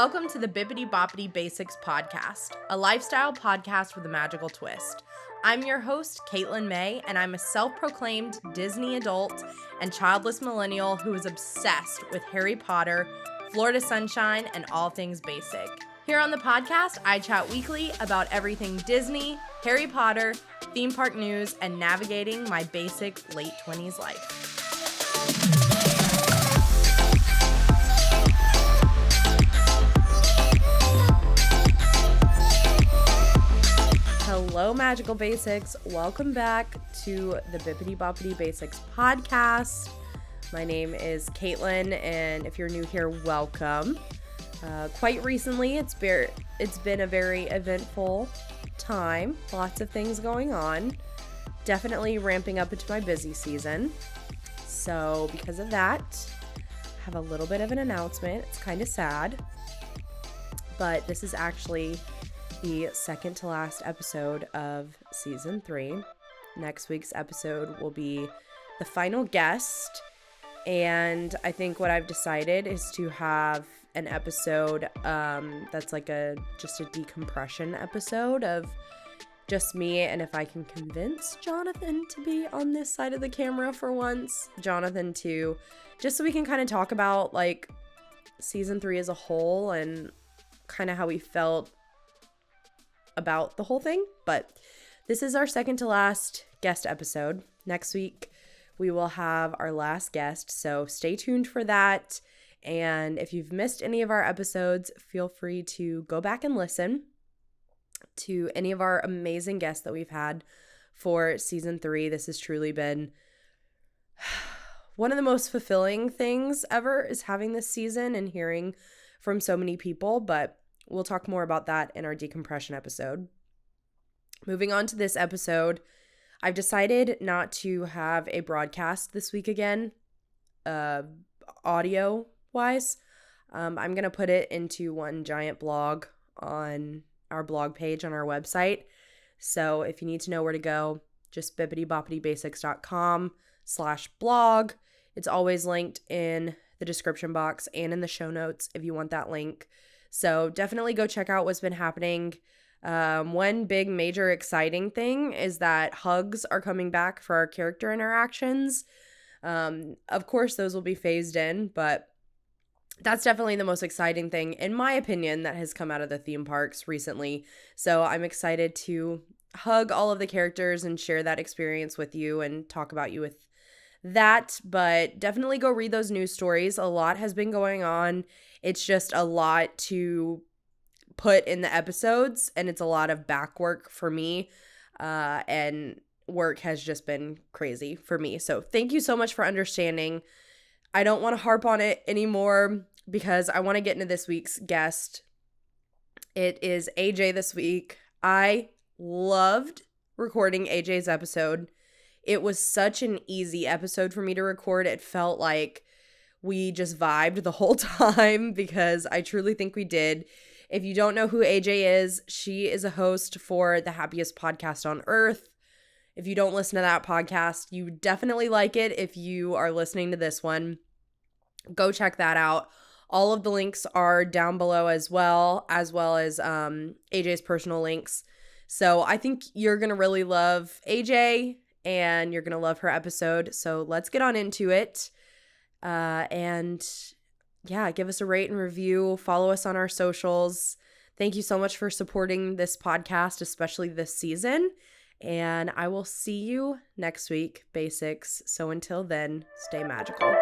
Welcome to the Bibbidi Bobbidi Basics podcast, a lifestyle podcast with a magical twist. I'm your host, Caitlin May, and I'm a self-proclaimed Disney adult and childless millennial who is obsessed with Harry Potter, Florida Sunshine, and all things basic. Here on the podcast, I chat weekly about everything Disney, Harry Potter, theme park news, and navigating my basic late 20s life. Hello, Magical Basics. Welcome back to the Bibbidi Bobbidi Basics podcast. My name is Caitlin, and if you're new here, welcome. Quite recently, it's been a very eventful time. Lots of things going on. Definitely ramping up into my busy season. So because of that, I have a little bit of an announcement. It's kind of sad, but this is actually the second to last episode of season 3. Next week's episode will be the final guest, and I think what I've decided is to have an episode that's like just a decompression episode of just me, and if I can convince Jonathan to be on this side of the camera for once, Jonathan too, just so we can kind of talk about like season 3 as a whole and kind of how we felt about the whole thing. But this is our second to last guest episode. Next week we will have our last guest, so stay tuned for that. And if you've missed any of our episodes, feel free to go back and listen to any of our amazing guests that we've had for season 3. This has truly been one of the most fulfilling things ever, is having this season and hearing from so many people, but we'll talk more about that in our decompression episode. Moving on to this episode, I've decided not to have a broadcast this week again, audio-wise. I'm going to put it into one giant blog on our blog page on our website. So if you need to know where to go, just bibbidibobidibasics.com/blog. It's always linked in the description box and in the show notes if you want that link. So definitely go check out what's been happening. One big major exciting thing is that hugs are coming back for our character interactions. Of course, those will be phased in, but that's definitely the most exciting thing, in my opinion, that has come out of the theme parks recently. So I'm excited to hug all of the characters and share that experience with you and talk about you with that. But definitely go read those news stories. A lot has been going on. It's just a lot to put in the episodes, and it's a lot of back work for me, and work has just been crazy for me. So thank you so much for understanding. I don't want to harp on it anymore because I want to get into this week's guest. It is AyJay this week. I loved recording AyJay's episode. It was such an easy episode for me to record. It felt like we just vibed the whole time because I truly think we did. If you don't know who AyJay is, she is a host for the Happiest podcast on earth. If you don't listen to that podcast, you definitely like it. If you are listening to this one, go check that out. All of the links are down below as well as AyJay's personal links. So I think you're going to really love AyJay and you're going to love her episode. So let's get on into it. And yeah, give us a rate and review. Follow us on our socials. Thank you so much for supporting this podcast, especially this season. And I will see you next week, Basics. So until then, stay magical.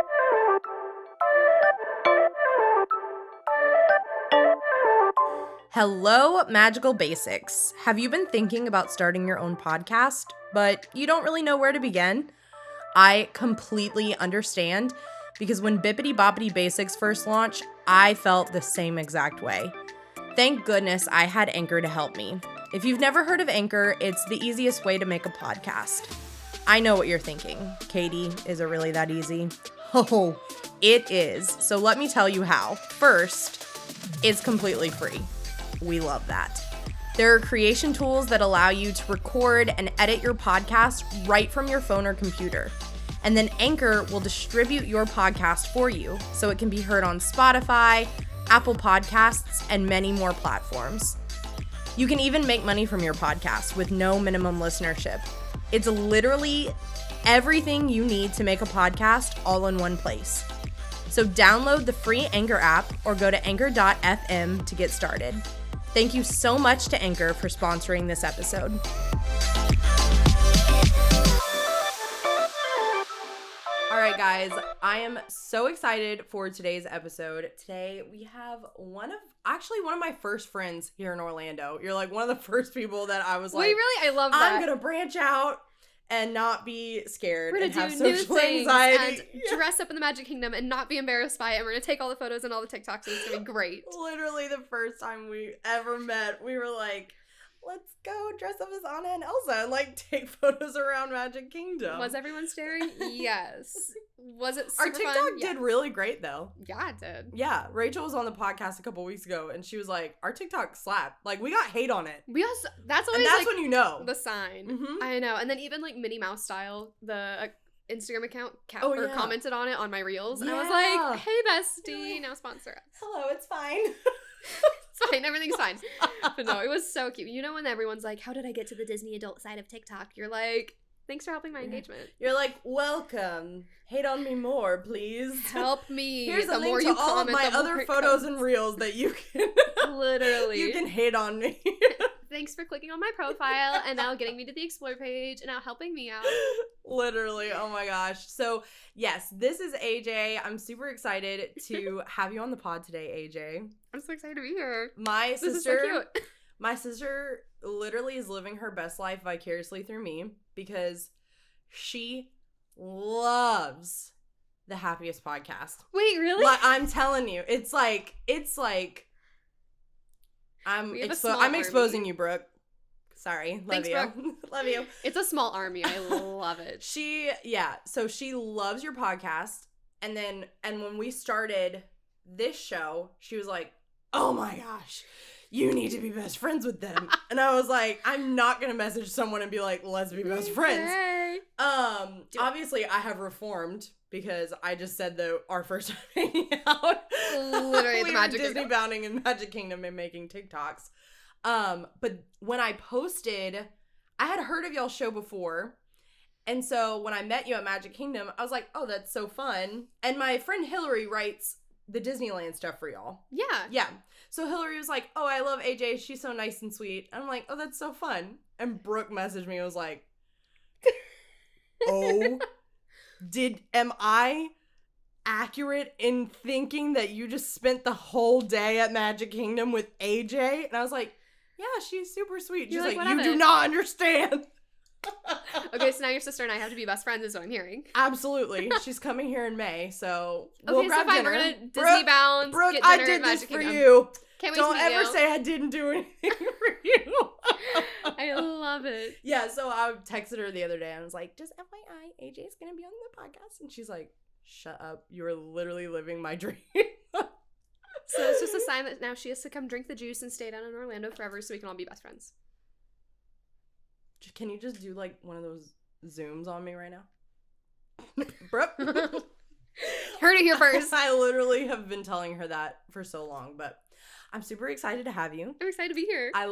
Hello, Magical Basics. Have you been thinking about starting your own podcast, but you don't really know where to begin? I completely understand, because when Bibbidi Bobbidi Basics first launched, I felt the same exact way. Thank goodness I had Anchor to help me. If you've never heard of Anchor, it's the easiest way to make a podcast. I know what you're thinking. Katie, is it really that easy? Oh, it is. So let me tell you how. First, it's completely free. We love that. There are creation tools that allow you to record and edit your podcast right from your phone or computer. And then Anchor will distribute your podcast for you so it can be heard on Spotify, Apple Podcasts, and many more platforms. You can even make money from your podcast with no minimum listenership. It's literally everything you need to make a podcast all in one place. So download the free Anchor app or go to anchor.fm to get started. Thank you so much to Anchor for sponsoring this episode. All right, guys, I am so excited for today's episode. Today we have one of my first friends here in Orlando. You're like one of the first people that I was like, I love that. I'm going to branch out and not be scared we're and gonna have do new social things anxiety. and dress up in the Magic Kingdom and not be embarrassed by it. And we're gonna take all the photos and all the TikToks and it's gonna be great. Literally the first time we ever met, we were like, let's go dress up as Anna and Elsa and like take photos around Magic Kingdom. Was everyone staring? Yes. Was it super Our TikTok fun? did really great though. Yeah, it did. Yeah, Rachel was on the podcast a couple weeks ago and she was like, our TikTok slapped. Like we got hate on it. We also, that's always and that's like when you know. the sign. Mm-hmm. I know. And then even like Minnie Mouse style, the Instagram account commented on it on my reels. And I was like, hey bestie, now sponsor us. Hello, it's fine. It's fine. Everything's fine. But no, it was so cute. You know when everyone's like, how did I get to the Disney adult side of TikTok? You're like, thanks for helping my engagement. You're like, welcome. Hate on me more, please. Help me. Here's the a more link you to all of comment, my the other more it photos comes. and reels that you can Literally. you can hate on me. Thanks for clicking on my profile and now getting me to the Explore page and now helping me out. Literally. Oh my gosh. So, yes, this is AyJay. I'm super excited to have you on the pod today, AyJay. I'm so excited to be here. My This is so cute. My sister literally is living her best life vicariously through me because she loves the Happiest podcast. Wait, really? Like, I'm telling you, it's like I'm exposing you, Brooke. Sorry. Love Thanks, you. Brooke. Love you. It's a small army. I love it. So she loves your podcast. And when we started this show, she was like, oh my gosh, you need to be best friends with them. And I was like, I'm not going to message someone and be like, let's be best friends. Hey. Obviously I have reformed because I just said that our first time hanging out. Literally we the Magic were Disney Kingdom. bounding in Magic Kingdom and making TikToks. But when I posted, I had heard of y'all's show before. And so when I met you at Magic Kingdom, I was like, oh, that's so fun. And my friend Hillary writes the Disneyland stuff for y'all. Yeah. Yeah. So Hillary was like, oh, I love AyJay. She's so nice and sweet. And I'm like, oh, that's so fun. And Brooke messaged me and was like, oh, am I accurate in thinking that you just spent the whole day at Magic Kingdom with AyJay? And I was like, yeah, she's super sweet. She's like, you do not understand. Okay, so now your sister and I have to be best friends is what I'm hearing. Absolutely. She's coming here in May, so Okay, we'll so grab fine. dinner. We're gonna Disney bounds. Brooke, get I dinner did at this Magic for Kingdom. you. Can't wait Don't to meet ever you. say I didn't do anything for you. I love it. Yeah, so I texted her the other day and I was like, just FYI, AyJay's gonna be on the podcast. And she's like, shut up. You are literally living my dream. So it's just a sign that now she has to come drink the juice and stay down in Orlando forever so we can all be best friends. Can you just do like one of those Zooms on me right now? Brooke? Heard it here first. I literally have been telling her that for so long, but I'm super excited to have you. I'm excited to be here. I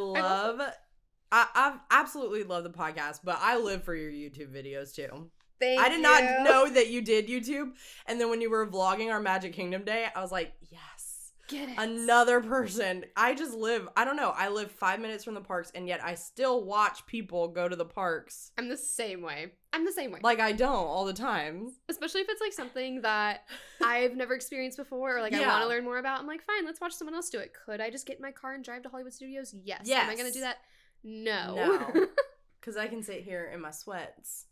absolutely love the podcast, but I live for your YouTube videos too. Thank I did not know that you did YouTube, and then when you were vlogging our Magic Kingdom day, I was like, yes. Get it. Another person. I live 5 minutes from the parks, and yet I still watch people go to the parks. I'm the same way. Like, I don't all the time. Especially if it's like something that I've never experienced before or like I want to learn more about. I'm like, fine, let's watch someone else do it. Could I just get in my car and drive to Hollywood Studios? Yes. Am I going to do that? No. Because I can sit here in my sweats.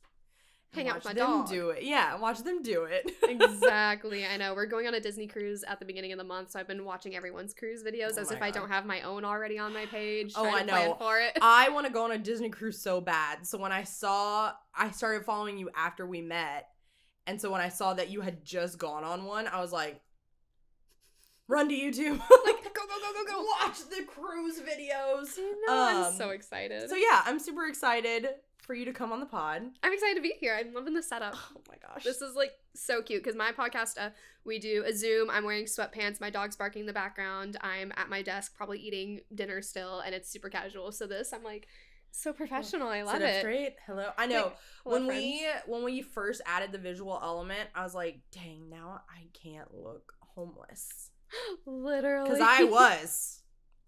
Hang out with my dog. dog. Do it. Yeah, watch them do it. Exactly. I know. We're going on a Disney cruise at the beginning of the month, so I've been watching everyone's cruise videos as if I don't have my own already on my page. I know. Plan for it. I want to go on a Disney cruise so bad. So when I started following you after we met, and so when I saw that you had just gone on one, I was like, run to YouTube. Like, go. Watch the cruise videos. I know. I'm so excited. So yeah, I'm super excited for you to come on the pod. I'm excited to be here. I'm loving the setup. Oh my gosh. This is like so cute because my podcast, we do a Zoom. I'm wearing sweatpants. My dog's barking in the background. I'm at my desk probably eating dinner still, and it's super casual. So I'm like so professional. I love it. Straight. Hello. I know. Like, when we first added the visual element, I was like, dang, now I can't look homeless. Literally. Because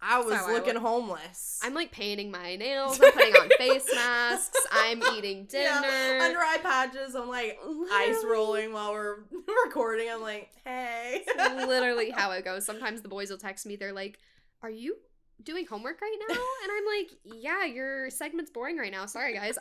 I was looking homeless. I'm like painting my nails. I'm putting on face masks. I'm eating dinner. Yeah, under eye patches. I'm like ice rolling while we're recording. I'm like, hey. It's literally how it goes. Sometimes the boys will text me. They're like, are you doing homework right now? And I'm like, yeah, your segment's boring right now. Sorry, guys.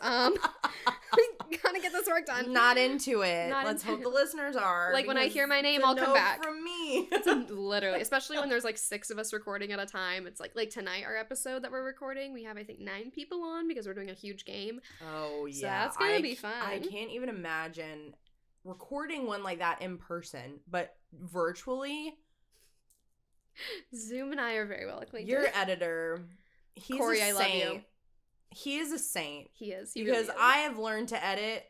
Gotta get this work done. Not into it. Let's hope the listeners are. Like when I hear my name, I'll come back. From me. Literally, especially when there's like 6 of us recording at a time. It's like tonight, our episode that we're recording, we have I think 9 people on because we're doing a huge game. Oh yeah, so that's gonna be fun. I can't even imagine recording one like that in person, but virtually. Zoom and I are very well acquainted. Your editor, he's Corey, a saint. I love you. He is a saint. He is. Because really is. I have learned to edit.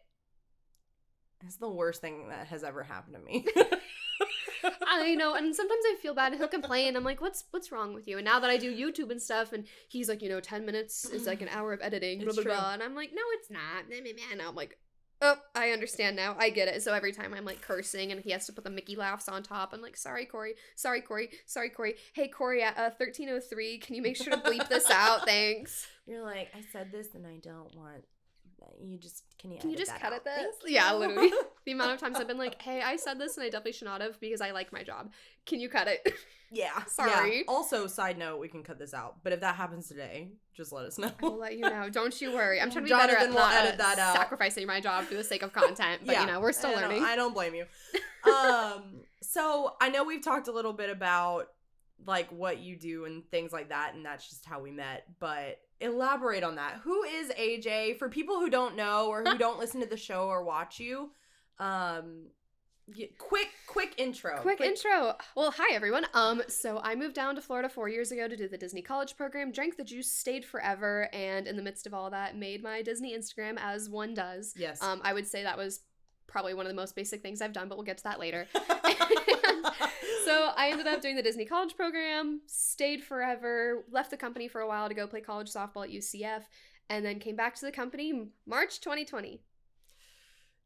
It's the worst thing that has ever happened to me. I know, and sometimes I feel bad. He'll complain. I'm like, what's wrong with you? And now that I do YouTube and stuff, and he's like, 10 minutes is like an hour of editing, blah, blah, blah. And I'm like, no, it's not. And I'm like, oh, I understand now. I get it. So every time I'm like cursing and he has to put the Mickey laughs on top, I'm like, sorry, Corey. Sorry, Corey. Sorry, Corey. Hey, Corey, at 13:03, can you make sure to bleep this out? Thanks. You're like, I said this and I don't want. Can you just cut it this? Yeah, literally. The amount of times I've been like, hey, I said this and I definitely should not have because I like my job. Can you cut it? Yeah. Sorry. Yeah. Also, side note, we can cut this out. But if that happens today, just let us know. I'll let you know. Don't you worry. I'm trying to be better at not edit that out. Sacrificing my job for the sake of content. But, we're still learning. I don't blame you. So I know we've talked a little bit about, like, what you do and things like that, and that's just how we met. But elaborate on that. Who is AyJay? For people who don't know or who don't listen to the show or watch you, quick intro. Quick intro. Well, hi everyone. So I moved down to Florida 4 years ago to do the Disney college program, drank the juice, stayed forever, and in the midst of all that, made my Disney Instagram as one does. Yes. I would say that was probably one of the most basic things I've done, but we'll get to that later. So I ended up doing the Disney college program, stayed forever, left the company for a while to go play college softball at UCF, and then came back to the company March 2020.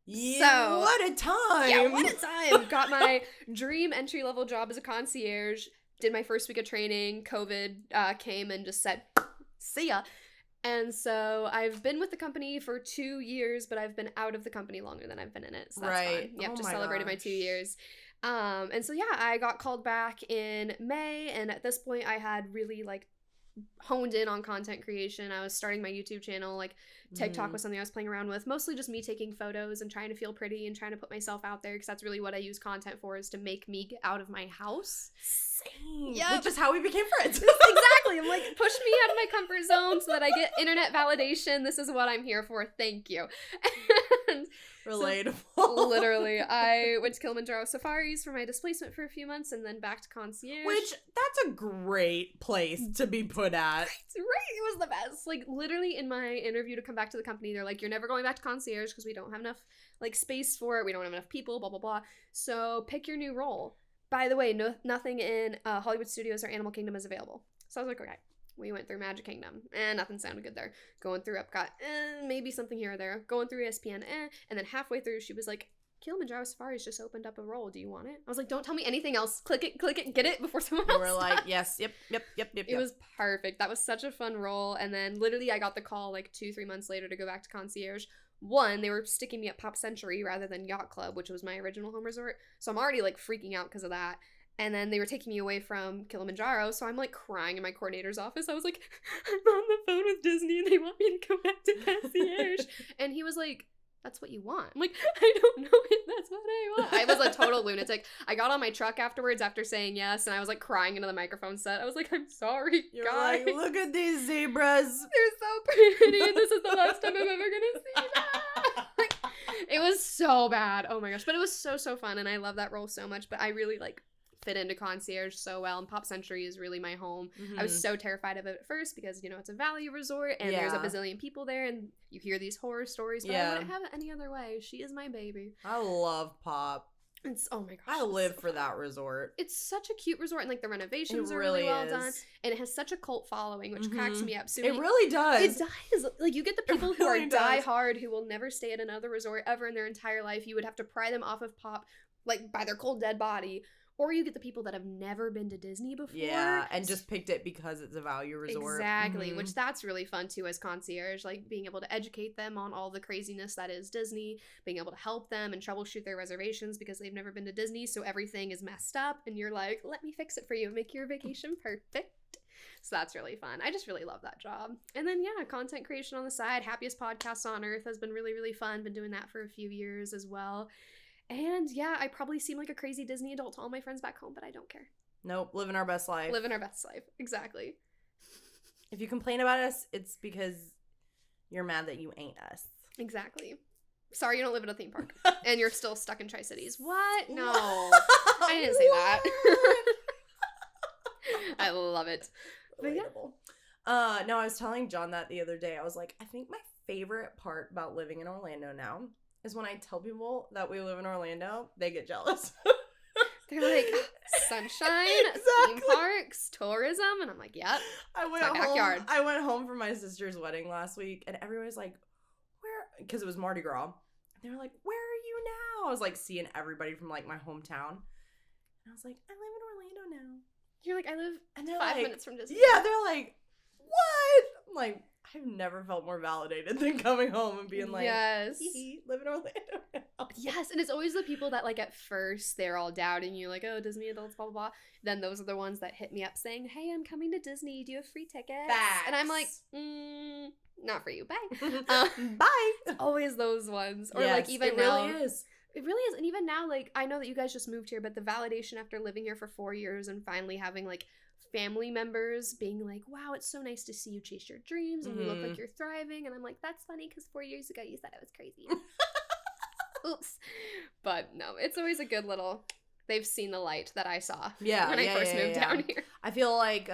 Yeah, so, what a time! Yeah, what a time! Got my dream entry-level job as a concierge, did my first week of training, COVID came and just said, see ya. And so I've been with the company for 2 years, but I've been out of the company longer than I've been in it, so that's fun. Yep, just celebrated my 2 years. And so, yeah, I got called back in May, and at this point I had really, like, honed in on content creation. I was starting my YouTube channel, like, TikTok was something I was playing around with, mostly just me taking photos and trying to feel pretty and trying to put myself out there, because that's really what I use content for, is to make me get out of my house. Same. Yeah, which is how we became friends. Exactly. I'm like, push me out of my comfort zone so that I get internet validation. This is what I'm here for. Thank you. And relatable. So, literally, I went to Kilimanjaro Safaris for my displacement for a few months and then back to Concierge. Which, that's a great place to be put at. Right? It was the best. Like, literally in my interview to come back to the company, they're like, you're never going back to Concierge because we don't have enough, like, space for it. We don't have enough people, blah, blah, blah. So pick your new role. By the way, nothing in Hollywood Studios or Animal Kingdom is available. So I was like, okay. We went through Magic Kingdom. Nothing sounded good there. Going through Epcot. Maybe something here or there. Going through ESPN. And then halfway through, she was like, Kilimanjaro Safaris just opened up a role. Do you want it? I was like, don't tell me anything else. Click it, get it before someone else does. We're like, yes, yep. It was perfect. That was such a fun role. And then literally I got the call like 2-3 months later to go back to Concierge. One, they were sticking me at Pop Century rather than Yacht Club, which was my original home resort. So I'm already like freaking out because of that. And then they were taking me away from Kilimanjaro, so I'm like crying in my coordinator's office. I was like, I'm on the phone with Disney and they want me to go back to Concierge. And he was like, that's what you want. I'm like, I don't know if that's what I want. I was a total lunatic. I got on my truck afterwards after saying yes, and I was like crying into the microphone set. I was like, I'm sorry, You're guys. Like, look at these zebras. They're so pretty, and this is the last time I'm ever gonna see them. Like, it was so bad. Oh my gosh. But it was so fun, and I love that role so much. But I really like fit into Concierge so well, and Pop Century is really my home. Mm-hmm. I was so terrified of it at first because, you know, it's a value resort and there's a bazillion people there and you hear these horror stories, but I wouldn't have it any other way. She is my baby. I love Pop. It's, oh my gosh. I live for that resort. It's such a cute resort, and like the renovations are really well done, and it has such a cult following, which cracks me up. So it really does. It does. Like, you get the people who are die hard, who will never stay at another resort ever in their entire life. You would have to pry them off of Pop, like, by their cold dead body. Or you get the people that have never been to Disney before. Yeah, and just picked it because it's a value resort. Exactly, which that's really fun too as concierge, like being able to educate them on all the craziness that is Disney, being able to help them and troubleshoot their reservations because they've never been to Disney, so everything is messed up, and you're like, let me fix it for you, make your vacation perfect. So that's really fun. I just really love that job. And then, yeah, content creation on the side. Happiest podcast on earth has been really, really fun. Been doing that for a few years as well. And yeah, I probably seem like a crazy Disney adult to all my friends back home, but I don't care. Nope, living our best life. Living our best life, exactly. If you complain about us, it's because you're mad that you ain't us. Exactly. Sorry you don't live at a theme park. And you're still stuck in Tri-Cities. What? No. I didn't say that. I love it. Relatable. No, I was telling John that the other day. I was like, I think my favorite part about living in Orlando now is when I tell people that we live in Orlando, they get jealous. They're like, sunshine, theme parks, tourism, and I'm like, yep, my backyard. I went home for my sister's wedding last week, and everybody's like, where? Because it was Mardi Gras. And they were like, where are you now? I was like seeing everybody from like my hometown, and I was like, I live in Orlando now. You're like, I live and they're 5 like, minutes from Disney. Yeah, they're like, what? I'm like, I've never felt more validated than coming home and being like, yes, live in Orlando now. Yes, and it's always the people that, like, at first they're all doubting you, like, oh, Disney adults, blah, blah, blah. Then those are the ones that hit me up saying, hey, I'm coming to Disney. Do you have free tickets? Facts. And I'm like, not for you. Bye. Bye. Always those ones. Or, yes, like, even it now. really is. It really is. And even now, like, I know that you guys just moved here, but the validation after living here for 4 years and finally having, like, family members being like, wow, it's so nice to see you chase your dreams and you look like you're thriving. And I'm like, that's funny because 4 years ago you said I was crazy. Oops. But no, it's always a good little, they've seen the light that I saw when I first moved down here. I feel like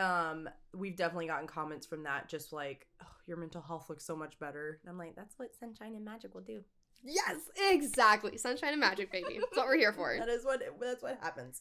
we've definitely gotten comments from that, just like, oh, your mental health looks so much better. And I'm like, that's what sunshine and magic will do. Yes, exactly. Sunshine and magic, baby. That's what we're here for. That's what happens.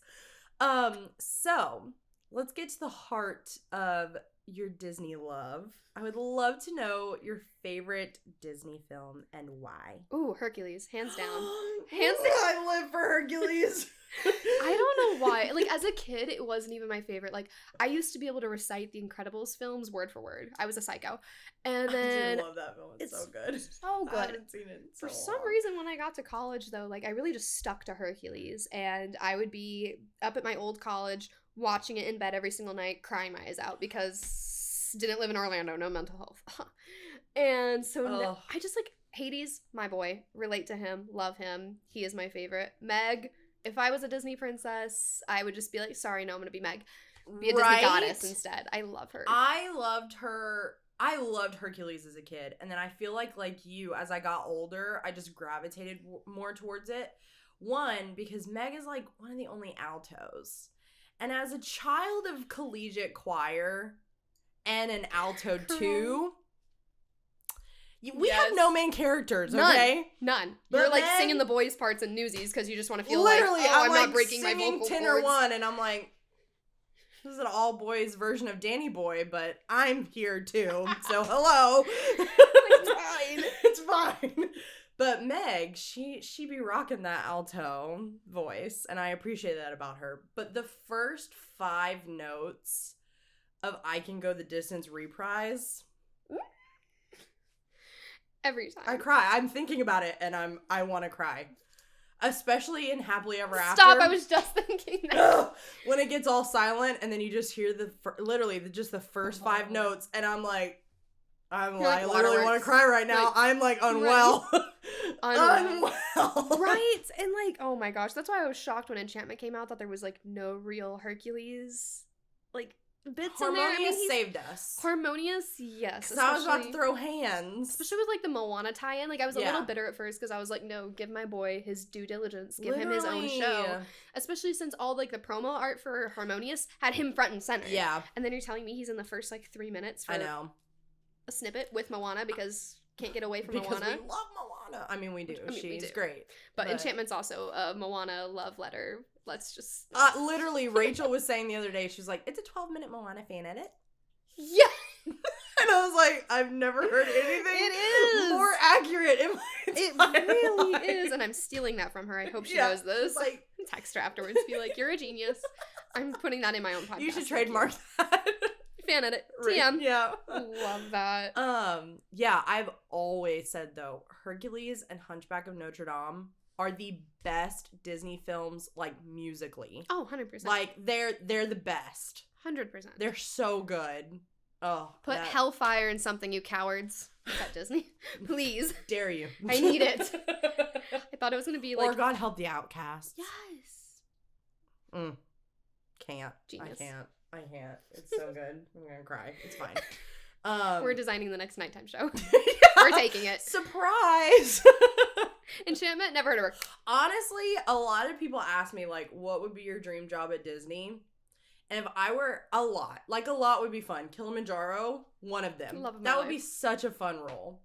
So let's get to the heart of your Disney love. I would love to know your favorite Disney film and why. Ooh, Hercules, hands down. Hands down. I live for Hercules. I don't know why. Like, as a kid, it wasn't even my favorite. Like, I used to be able to recite the Incredibles films word for word. I was a psycho. And then I do love that film. It's so good. So good. I haven't seen it in so For some reason, when I got to college, though, like, I really just stuck to Hercules. And I would be up at my old college watching it in bed every single night, crying my eyes out because didn't live in Orlando, no mental health. And so I just, like, Hades, my boy, relate to him, love him. He is my favorite. Meg, if I was a Disney princess, I would just be like, sorry, no, I'm going to be Meg. Be a Disney goddess instead. I love her. I loved Hercules as a kid. And then I feel like you, as I got older, I just gravitated more towards it. One, because Meg is like one of the only altos. And as a child of collegiate choir and an alto too, we have no main characters, okay? None. You're like singing the boys' parts in Newsies because you just want to feel literally, like, I'm not breaking my vocal cords. Tenor 1, and I'm like, this is an all-boys version of Danny Boy, but I'm here too, so hello. It's fine. But Meg, she be rocking that alto voice, and I appreciate that about her. But the first 5 notes of I Can Go the Distance reprise, every time I cry. I'm thinking about it, and I want to cry. Especially in Happily Ever After. Stop, I was just thinking that. When it gets all silent, and then you just hear just the first 5 notes, and I'm like, I literally want to cry right now. Like, I'm like unwell. Unwell. Right? And like, oh my gosh, that's why I was shocked when Enchantment came out that there was like no real Hercules. Like, bits in there. Harmonious saved us. Harmonious, yes. Because I was about to throw hands. Especially with, like, the Moana tie-in. Like, I was a little bitter at first because I was like, no, give my boy his due diligence. Give him his own show. Especially since all, like, the promo art for Harmonious had him front and center. Yeah. And then you're telling me he's in the first, like, 3 minutes for a snippet with Moana because can't get away from Moana. Because we love Moana. I mean, we do. She's great. But Enchantment's also a Moana love letter. Let's just... literally, Rachel was saying the other day, she's like, it's a 12-minute Moana fan edit. Yeah. And I was like, I've never heard anything more accurate in my It really is. And I'm stealing that from her. I hope she knows this. Like, text her afterwards. Be like, you're a genius. I'm putting that in my own podcast. You should trademark that. Fan edit. TM. Yeah. Love that. Yeah, I've always said, though, Hercules and Hunchback of Notre Dame are the best Disney films, like, musically. Oh, 100%. Like, they're the best. 100%. They're so good. Oh. Put hellfire in something, you cowards. Is that Disney? Please. Dare you. I need it. I thought it was going to be like... Or God Help the Outcasts. Yes. Can't. Genius. I can't. It's so good. I'm going to cry. It's fine. We're designing the next nighttime show. Yeah. We're taking it. Surprise! Enchantment? Never heard of her. Honestly, a lot of people ask me, like, what would be your dream job at Disney? And if I were a lot would be fun. Kilimanjaro, one of them. That would be such a fun role.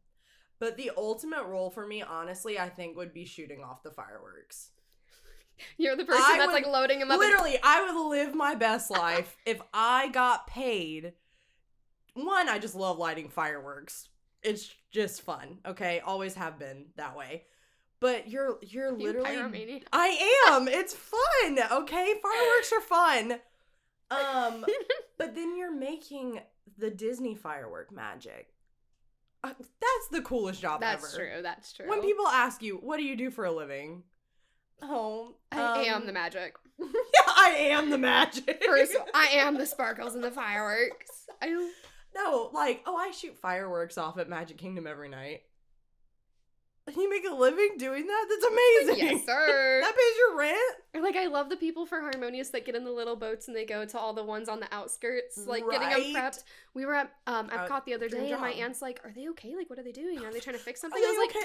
But the ultimate role for me, honestly, I think would be shooting off the fireworks. You're the person that's like loading them up. Literally, I would live my best life if I got paid. One, I just love lighting fireworks. It's just fun, okay? Always have been that way. But you're literally... Pyromaniac. I am. It's fun, okay? Fireworks are fun. But then you're making the Disney firework magic. That's the coolest job ever. That's true. When people ask you, what do you do for a living? Oh, I am the magic. Yeah, I am the magic. First, I am the sparkles and the fireworks. No, like, I shoot fireworks off at Magic Kingdom every night. You make a living doing that? That's amazing. Yes, sir. That pays your rent. Or, like, I love the people for Harmonious that get in the little boats and they go to all the ones on the outskirts, like, getting them prepped. We were at Epcot the other day, and my aunt's like, are they okay? Like, what are they doing? Are they trying to fix something? I was like,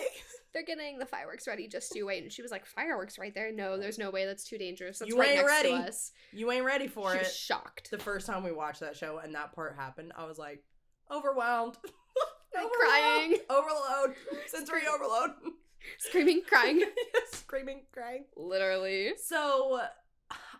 they're getting the fireworks ready, just you wait. And she was like, fireworks right there? No, there's no way. That's too dangerous. That's right next to us. You ain't ready for it. She was shocked. The first time we watched that show and that part happened, I was like, overwhelmed. Crying. Overload. Sensory overload. Screaming, crying. Screaming, crying. Literally. So,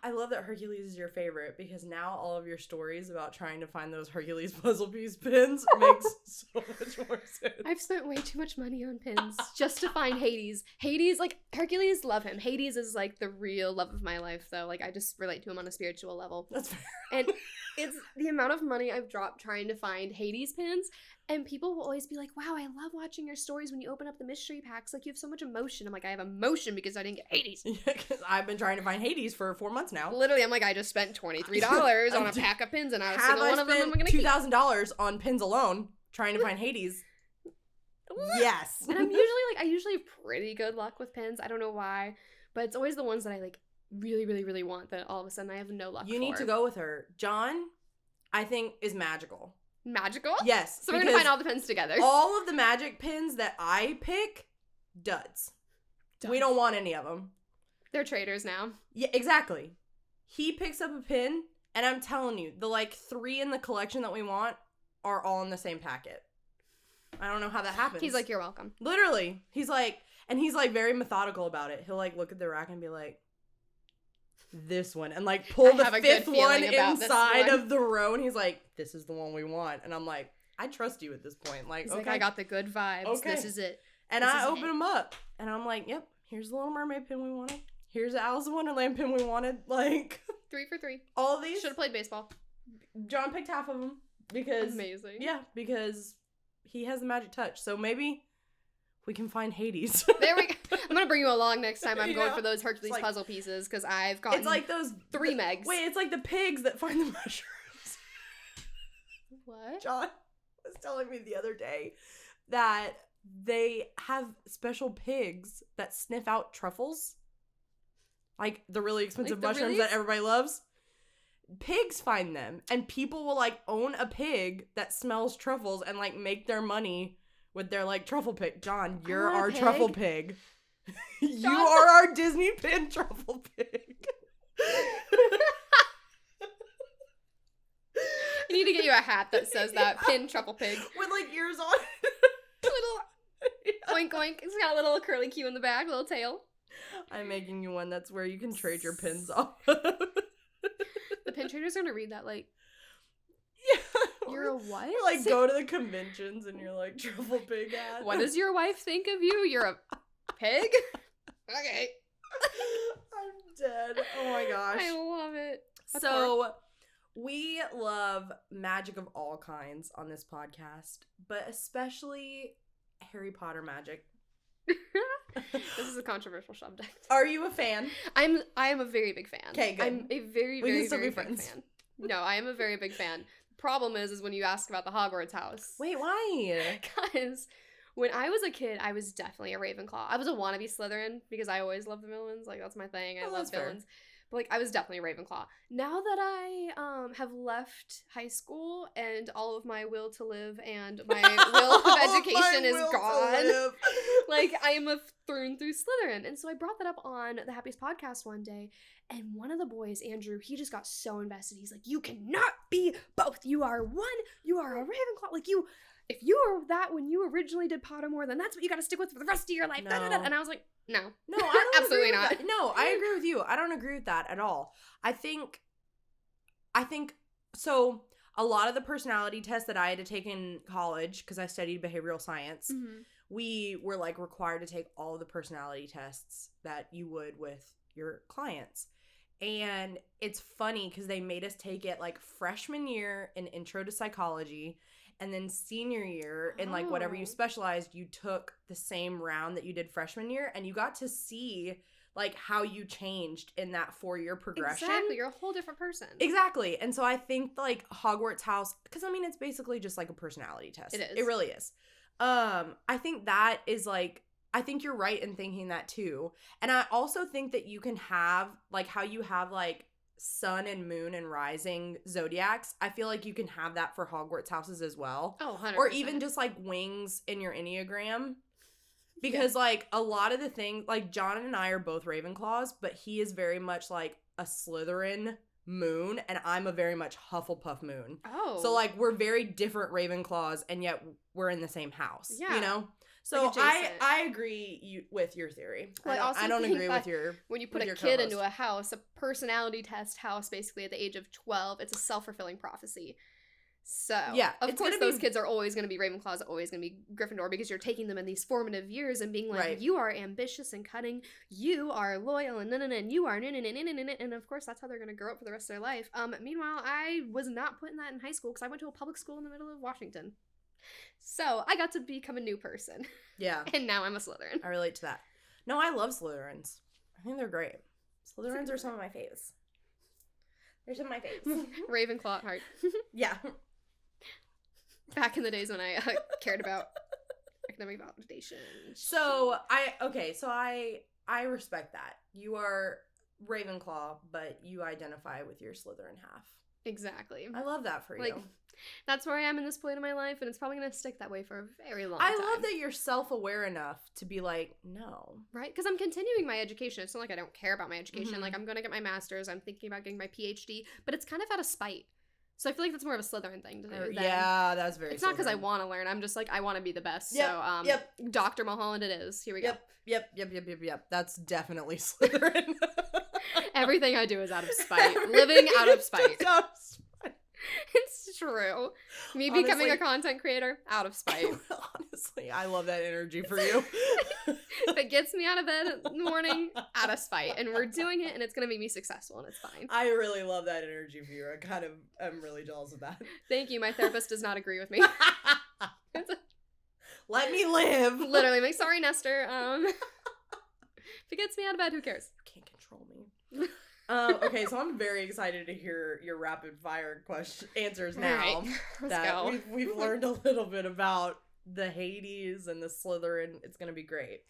I love that Hercules is your favorite because now all of your stories about trying to find those Hercules puzzle piece pins makes so much more sense. I've spent way too much money on pins just to find Hades. Hades, like, Hercules, love him. Hades is, like, the real love of my life, though. Like, I just relate to him on a spiritual level. That's fair. And it's the amount of money I've dropped trying to find Hades pins. And people will always be like, wow, I love watching your stories when you open up the mystery packs. Like, you have so much emotion. I'm like, I have emotion because I didn't get Hades. Yeah, because I've been trying to find Hades for 4 months now. Literally, I'm like, I just spent $23 on a pack of pins, and not a single one of them I'm going to keep. $2,000 on pins alone trying to find Hades. Yes. And I usually have pretty good luck with pins. I don't know why. But it's always the ones that I, like, really, really, really want that all of a sudden I have no luck You need to go with her. John, I think, is magical. Magical? Yes. So we're going to find all the pins together. All of the magic pins that I pick, duds. We don't want any of them. They're traders now. Yeah, exactly. He picks up a pin, and I'm telling you, the, like, 3 in the collection that we want are all in the same packet. I don't know how that happens. He's like, you're welcome. Literally. He's like, very methodical about it. He'll, like, look at the rack and be like, this one, and like pull the 5th one inside of the row, and he's like, this is the one we want. And I'm like, I trust you at this point. Like, he's okay, like, I got the good vibes. Okay. This is it. And I open them up, and I'm like, yep, here's the Little Mermaid pin we wanted. Here's the Alice in Wonderland pin we wanted. Like, 3 for 3. All of these. Should have played baseball. John picked half of them because amazing. Yeah, because he has the magic touch. So maybe we can find Hades. There we go. I'm going to bring you along next time I'm going for those Hercules puzzle pieces because I've gotten it's like those 3 megs. Wait, it's like the pigs that find the mushrooms. What? John was telling me the other day that they have special pigs that sniff out truffles. Like the really expensive mushrooms that everybody loves. pigs find them, and people will like own a pig that smells truffles and like make their money with their like truffle pig. John, you're our truffle pig. You are our Disney pin truffle pig. I need to get you a hat that says that, pin truffle pig. With like ears on. Little oink oink. It's got a little curly Q in the back, little tail. I'm making you one that's where you can trade your pins off. The pin traders are gonna read that like, yeah. You're a what? You like go to the conventions and you're like truffle pig hat. What does your wife think of you? You're a pig? Okay. I'm dead. Oh my gosh. I love it. So we love magic of all kinds on this podcast, but especially Harry Potter magic. This is a controversial subject. Are you a fan? I am a very big fan. Okay, good. I'm a very, We very, can still very be big friends. fan. No, I am a very big fan. The problem is when you ask about the Hogwarts house. Wait, why? Because when I was a kid, I was definitely a Ravenclaw. I was a wannabe Slytherin because I always loved the villains. Like, that's my thing. I love villains. But, like, I was definitely a Ravenclaw. Now that I have left high school and all of my will to live and my will of education is gone, like, I am a through and through Slytherin. And so I brought that up on the Happiest podcast one day, and one of the boys, Andrew, he just got so invested. He's like, you cannot be both. You are one. You are a Ravenclaw. Like, if you were that when you originally did Pottermore, then that's what you got to stick with for the rest of your life. No. And I was like, no. No, I don't Absolutely agree with not. that. No, I agree with you. I don't agree with that at all. I think so a lot of the personality tests that I had to take in college, because I studied behavioral science, we were like required to take all of the personality tests that you would with your clients. And it's funny because they made us take it like freshman year in intro to psychology, and then senior year in like whatever you specialized, you took the same round that you did freshman year, and you got to see like how you changed in that 4-year progression. Exactly. You're a whole different person. Exactly. And so I think like Hogwarts house, because I mean it's basically just like a personality test. It is. It really is. I think that is like, I think you're right in thinking that too. And I also think that you can have like how you have like sun and moon and rising zodiacs. I feel like you can have that for Hogwarts houses as well. Oh, 100%. Or even just like wings in your Enneagram. Because like a lot of the things, like John and I are both Ravenclaws, but he is very much like a Slytherin moon, and I'm a very much Hufflepuff moon. Oh. So like we're very different Ravenclaws, and yet we're in the same house. Yeah. You know? So Like I agree with your theory. Well, I don't agree with your when you put with a your kid co-host. into a house, a personality test house, basically at the age of 12, it's a self-fulfilling prophecy. So, Yeah, of it's course gonna be- those kids are always going to be Ravenclaws, always going to be Gryffindor, because you're taking them in these formative years and being like, Right. you are ambitious and cutting, you are loyal, and and you are and of course that's how they're going to grow up for the rest of their life. Meanwhile, I was not putting that in high school because I went to a public school in the middle of Washington. So, I got to become a new person. Yeah. And now I'm a Slytherin. I relate to that. No, I love Slytherins. I think they're great. Slytherins are some of my faves. They're some of my faves. Ravenclaw at heart. Yeah. Back in the days when I cared about academic validation. So I respect that. You are Ravenclaw, but you identify with your Slytherin half. Exactly. I love that for you. Like, that's where I am in this point of my life, and it's probably going to stick that way for a very long time. I love that you're self-aware enough to be like, no. Right? Because I'm continuing my education. It's not like I don't care about my education. Mhm. Like, I'm going to get my master's. I'm thinking about getting my PhD. But it's kind of out of spite. So I feel like that's more of a Slytherin thing to do. than- Yeah, that's very It's not because I Slytherin. want to learn. I'm just like, I want to be the best. Yep, So, yep. Dr. Mulholland it is. Here we go. Yep. That's definitely Slytherin. Everything I do is out of spite. Living out of spite. Out of spite. It's true. Me becoming a Honestly- content creator, out of spite. Honestly, I love that energy for you. If it gets me out of bed in the morning, out of spite. And we're doing it, and it's going to make me successful, and it's fine. I really love that energy for you. I'm really jealous of that. Thank you. My therapist does not agree with me. Let me live. Literally, like, sorry, Nestor. If it gets me out of bed, who cares? You can't control me. Okay, so I'm very excited to hear your rapid fire answers now. All right, let's that go. we've learned a little bit about the Hades and the Slytherin. It's gonna be great.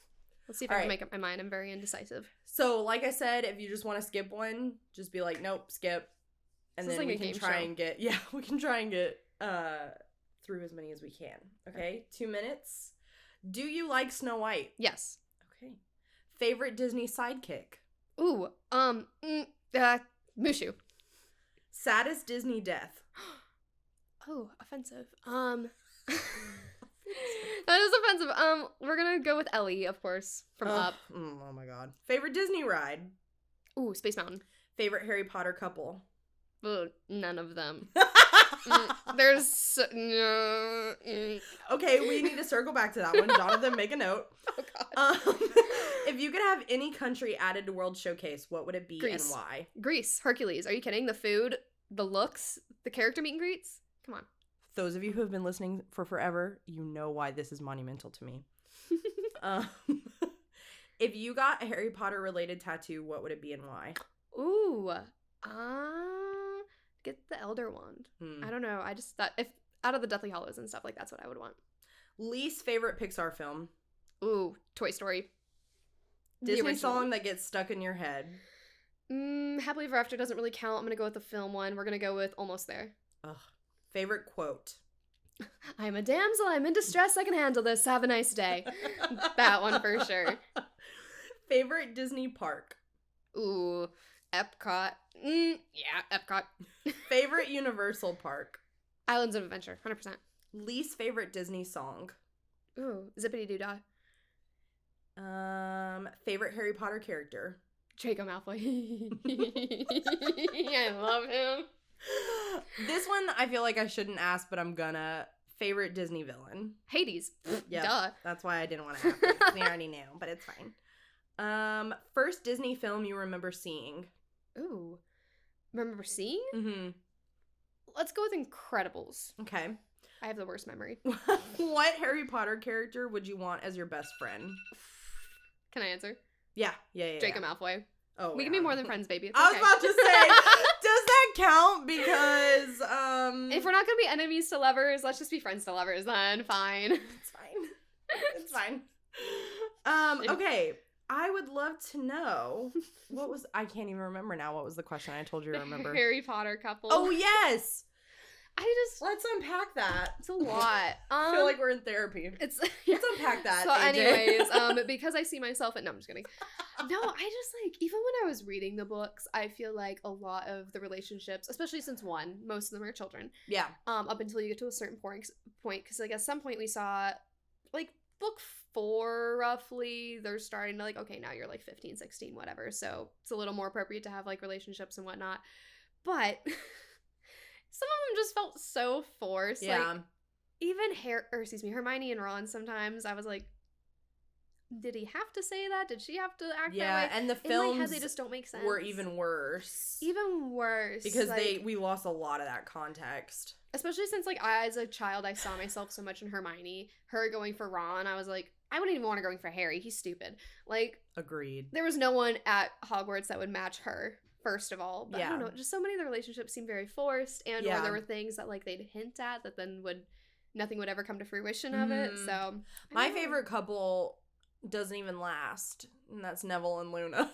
Let's see if I can make up my mind. I'm very indecisive. So, like I said, if you just want to skip one, just be like, nope, skip. And This is then like we a can game try show. and get we can try and get through as many as we can. Okay? 2 minutes. Do you like Snow White? Yes. Okay. Favorite Disney sidekick? Ooh. Mushu. Saddest Disney death? Oh, offensive. That is offensive. We're gonna go with Ellie, of course, from Up. Oh my god. Favorite Disney ride? Ooh, Space Mountain. Favorite Harry Potter couple? Ugh, none of them. There's no. Okay, we need to circle back to that one. Jonathan, make a note. Oh god. If you could have any country added to World Showcase, what would it be Greece. and why? Greece, Hercules. Are you kidding? The food, the looks, the character meet and greets. Come on. Those of you who have been listening for forever, you know why this is monumental to me. If you got a Harry Potter related tattoo, what would it be and why? Ooh. Get the Elder Wand. I don't know. I just thought if out of the Deathly Hallows and stuff, like that's what I would want. Least favorite Pixar film? Ooh, Toy Story. Disney song that gets stuck in your head? Happily Ever After doesn't really count. I'm gonna go with the film one. We're gonna go with Almost There. Ugh. Favorite quote? I'm a damsel. I'm in distress. I can handle this. Have a nice day. That one for sure. Favorite Disney park? Ooh, Epcot. Yeah, Epcot. Favorite Universal park? Islands of Adventure, 100%. Least favorite Disney song? Ooh, Zippity Doo Dah. Favorite Harry Potter character? Draco Malfoy. I love him. This one I feel like I shouldn't ask, but I'm gonna. Favorite Disney villain? Hades. Yeah, duh. That's why I didn't want to ask it. We already knew, but it's fine. First Disney film you remember seeing? Ooh. Remember seeing? Mm-hmm. Let's go with Incredibles. Okay. I have the worst memory. What Harry Potter character would you want as your best friend? Can I answer? Yeah. Draco Malfoy. Oh, we can be more than friends, baby. It's I was okay. about to say, does that count? Because, if we're not gonna be enemies to lovers, let's just be friends to lovers then. Fine. It's fine. It's fine. Okay. I would love to know I can't even remember now. What was the question? I told you to remember. Harry Potter couple. Oh, yes. Let's unpack that. It's a lot. I feel like we're in therapy. Let's unpack that. So AyJay. anyways, because I see myself no, I'm just kidding. No, I just even when I was reading the books, I feel like a lot of the relationships, especially since most of them are children. Yeah. Up until you get to a certain point, because like at some point we saw like book 4 roughly, they're starting to like, okay, now you're like 15, 16, whatever. So it's a little more appropriate to have like relationships and whatnot. But some of them just felt so forced. Yeah. Like, even Hermione and Ron sometimes, I was like, did he have to say that? Did she have to act that way? Yeah, and the In my head, films they just don't make sense. were even worse. Even worse. Because we lost a lot of that context. Especially since, like, as a child, I saw myself so much in Hermione. Her going for Ron, I was like, I wouldn't even want her going for Harry. He's stupid. Like, agreed. There was no one at Hogwarts that would match her, first of all. But yeah. I don't know, just so many of the relationships seemed very forced, and or there were things that, like, they'd hint at that then nothing would ever come to fruition of it. So, my favorite couple doesn't even last, and that's Neville and Luna.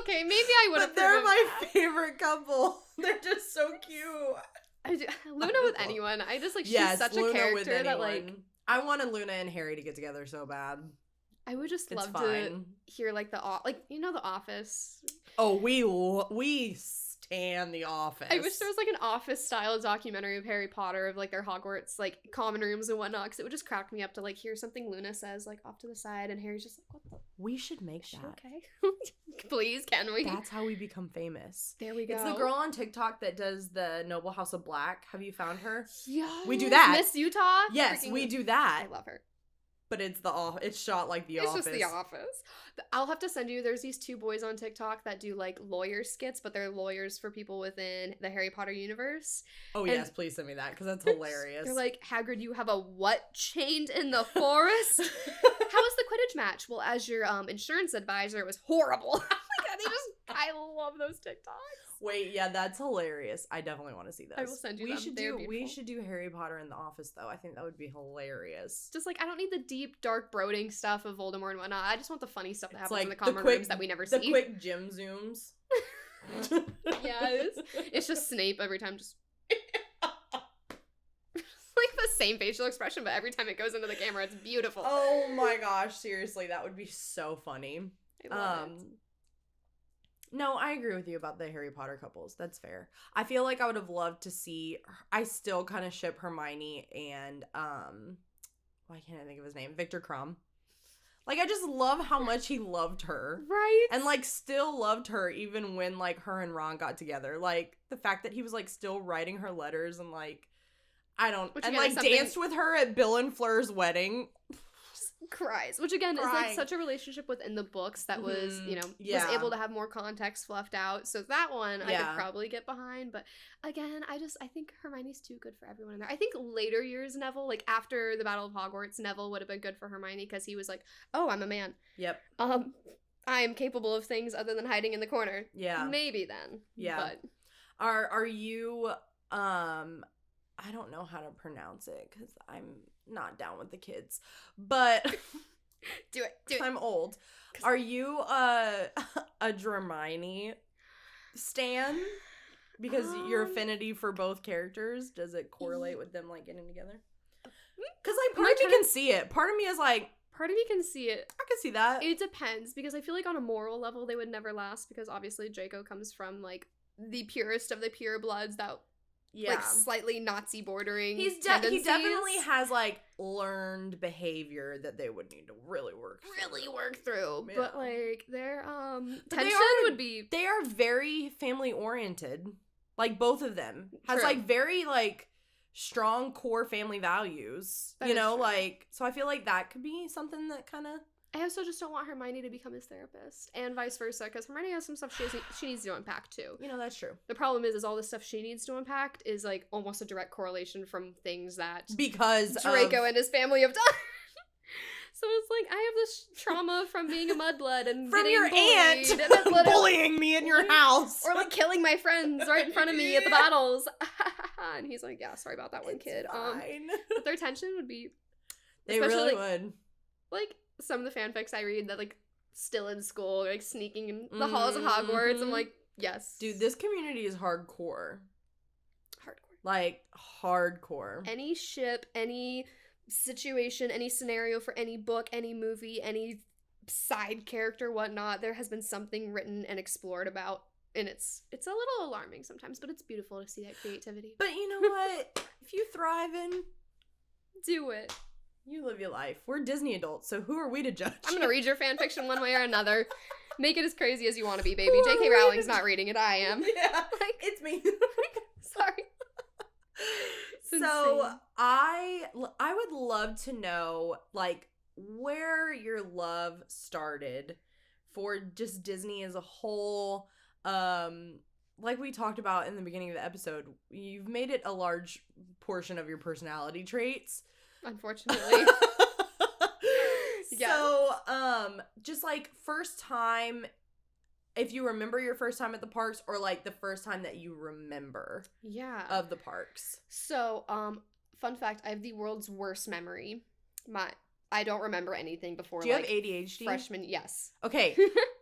Okay, maybe I would have. But they're my favorite couple. They're just so cute. Luna with anyone. I just like she's such Luna a character that like I wanted Luna and Harry to get together so bad. I would just love to hear like The Office. Oh, we stand The Office. I wish there was like an Office style documentary of Harry Potter of like their Hogwarts like common rooms and whatnot, because it would just crack me up to like hear something Luna says like off to the side and Harry's just like, what the? We should make that. Okay. Please, can we? That's how we become famous. There we go. It's the girl on TikTok that does the Noble House of Black. Have you found her? Yeah. We do that. Miss Utah? Yes, we do that. I love her. But it's shot like The Office. It's just The Office. I'll have to send you, there's these 2 boys on TikTok that do like lawyer skits, but they're lawyers for people within the Harry Potter universe. Oh, and yes, please send me that, because that's hilarious. They're like, Hagrid, you have a what chained in the forest? How was the Quidditch match? Well, as your insurance advisor, it was horrible. Oh my god, I love those TikToks. Wait, yeah, that's hilarious. I definitely want to see those. I will send you them. We should do Harry Potter in The Office, though. I think that would be hilarious. Just like, I don't need the deep, dark, brooding stuff of Voldemort and whatnot. I just want the funny stuff that happens like in the common rooms that we never see. The quick gym zooms. Yes. It's just Snape every time, just like the same facial expression, but every time it goes into the camera, it's beautiful. Oh my gosh, seriously, that would be so funny. I love it. No, I agree with you about the Harry Potter couples. That's fair. I feel like I would have loved to see, I still kind of ship Hermione and, why can't I think of his name? Victor Crumb. Like, I just love how much he loved her. Right? And, like, still loved her even when, like, her and Ron got together. Like, the fact that he was, like, still writing her letters and, like, danced with her at Bill and Fleur's wedding. Cries, which again is like such a relationship within the books that was, you know, was able to have more context fluffed out. So that one I could probably get behind, but again, I think Hermione's too good for everyone in there. I think later years Neville, like after the Battle of Hogwarts, Neville would have been good for Hermione because he was like, "Oh, I'm a man. Yep. I am capable of things other than hiding in the corner." Yeah. Maybe then. Yeah. But are you I don't know how to pronounce it because I'm not down with the kids, but do it. I'm old. Are you a Dramini stan? Because your affinity for both characters, does it correlate with them like getting together? Because like part of me can see it. Part of me is like, part of me can see it. I can see that. It depends because I feel like on a moral level they would never last because obviously Draco comes from like the purest of the pure bloods that. Yeah. Like slightly Nazi bordering. He definitely has like learned behavior that they would need to really work through. Yeah. But like their tension would be. They are very family oriented. Like both of them has like very like strong core family values. That you know, like so I feel like that could be something that kind of. I also just don't want Hermione to become his therapist, and vice versa, because Hermione has some stuff she needs to unpack too. You know, that's true. The problem is all the stuff she needs to unpack is like almost a direct correlation from things that Draco and his family have done. So it's like I have this trauma from being a mudblood and from getting your bullied aunt bullying me in your house, or like killing my friends right in front of me at the battles. And he's like, "Yeah, sorry about that one, kid." Fine. But their tension would be. They really would. Like. Some of the fanfics I read that, like, still in school, like, sneaking in the halls of Hogwarts. I'm like, yes. Dude, this community is hardcore. Like, hardcore. Any ship, any situation, any scenario for any book, any movie, any side character, whatnot, there has been something written and explored about. And it's a little alarming sometimes, but it's beautiful to see that creativity. But you know what? If you thrive in... Do it. You live your life. We're Disney adults, so who are we to judge? I'm gonna read your fan fiction one way or another. Make it as crazy as you want to be, baby. J.K. Rowling's not reading it. I am. Yeah, like, it's me. Sorry. So I would love to know, like, where your love started for just Disney as a whole. Like we talked about in the beginning of the episode, you've made it a large portion of your personality traits. Unfortunately. Yes. So, just like first time, if you remember your first time at the parks or like the first time that you remember of the parks. So, fun fact, I have the world's worst memory. I don't remember anything before. Do you have ADHD? Freshman, yes. Okay.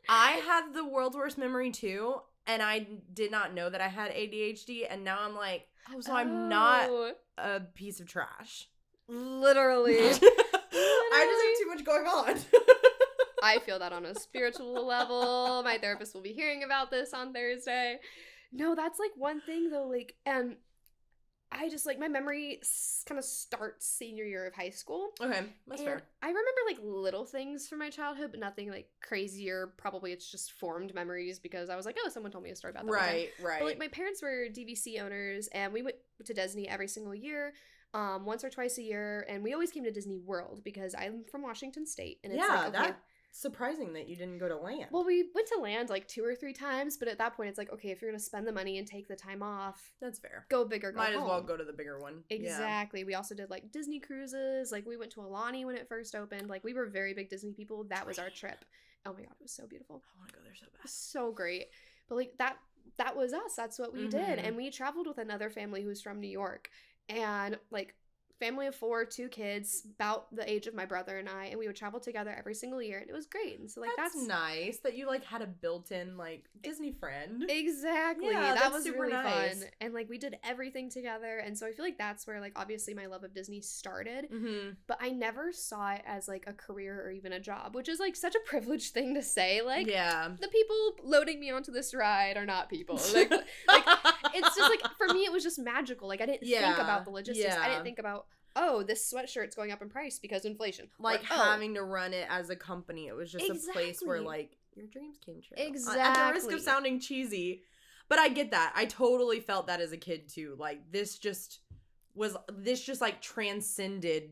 I have the world's worst memory too, and I did not know that I had ADHD, and now I'm like, I'm not a piece of trash. Literally. I just have too much going on. I feel that on a spiritual level. My therapist will be hearing about this on Thursday. No, that's like one thing though, like, and I just like my memory kind of starts senior year of high school. Okay, that's fair. I remember like little things from my childhood, but nothing like crazier. Probably it's just formed memories because I was like, oh, someone told me a story about that. Right. But like my parents were DVC owners, and we went to Disney every single year. Once or twice a year, and we always came to Disney World because I'm from Washington State, and it's like, okay, that's surprising that you didn't go to land. Well, we went to land like 2 or 3 times, but at that point, it's like, okay, if you're gonna spend the money and take the time off, that's fair. Go big or go home. Might as well go to the bigger one. Exactly. Yeah. We also did like Disney cruises. Like we went to Alani when it first opened. Like we were very big Disney people. That was our trip. Oh my god, it was so beautiful. I want to go there so bad. So great. But like that was us. That's what we did, and we traveled with another family who was from New York. And, like, family of 4, 2 kids, about the age of my brother and I, and we would travel together every single year, and it was great. And so, like, that's nice that you, like, had a built-in, like, Disney friend. Exactly. Yeah, that was super really nice. fun. And, like, we did everything together, and so I feel like that's where, like, obviously my love of Disney started, but I never saw it as, like, a career or even a job, which is, like, such a privileged thing to say. Like, the people loading me onto this ride are not people. Like, it's just, like, for me, it was just magical. Like, I didn't think about the logistics. I didn't think about, oh, this sweatshirt's going up in price because of inflation. Like, having to run it as a company. It was just a place where, like, your dreams came true. Exactly. At the risk of sounding cheesy. But I get that. I totally felt that as a kid, too. Like, this just, like, transcended,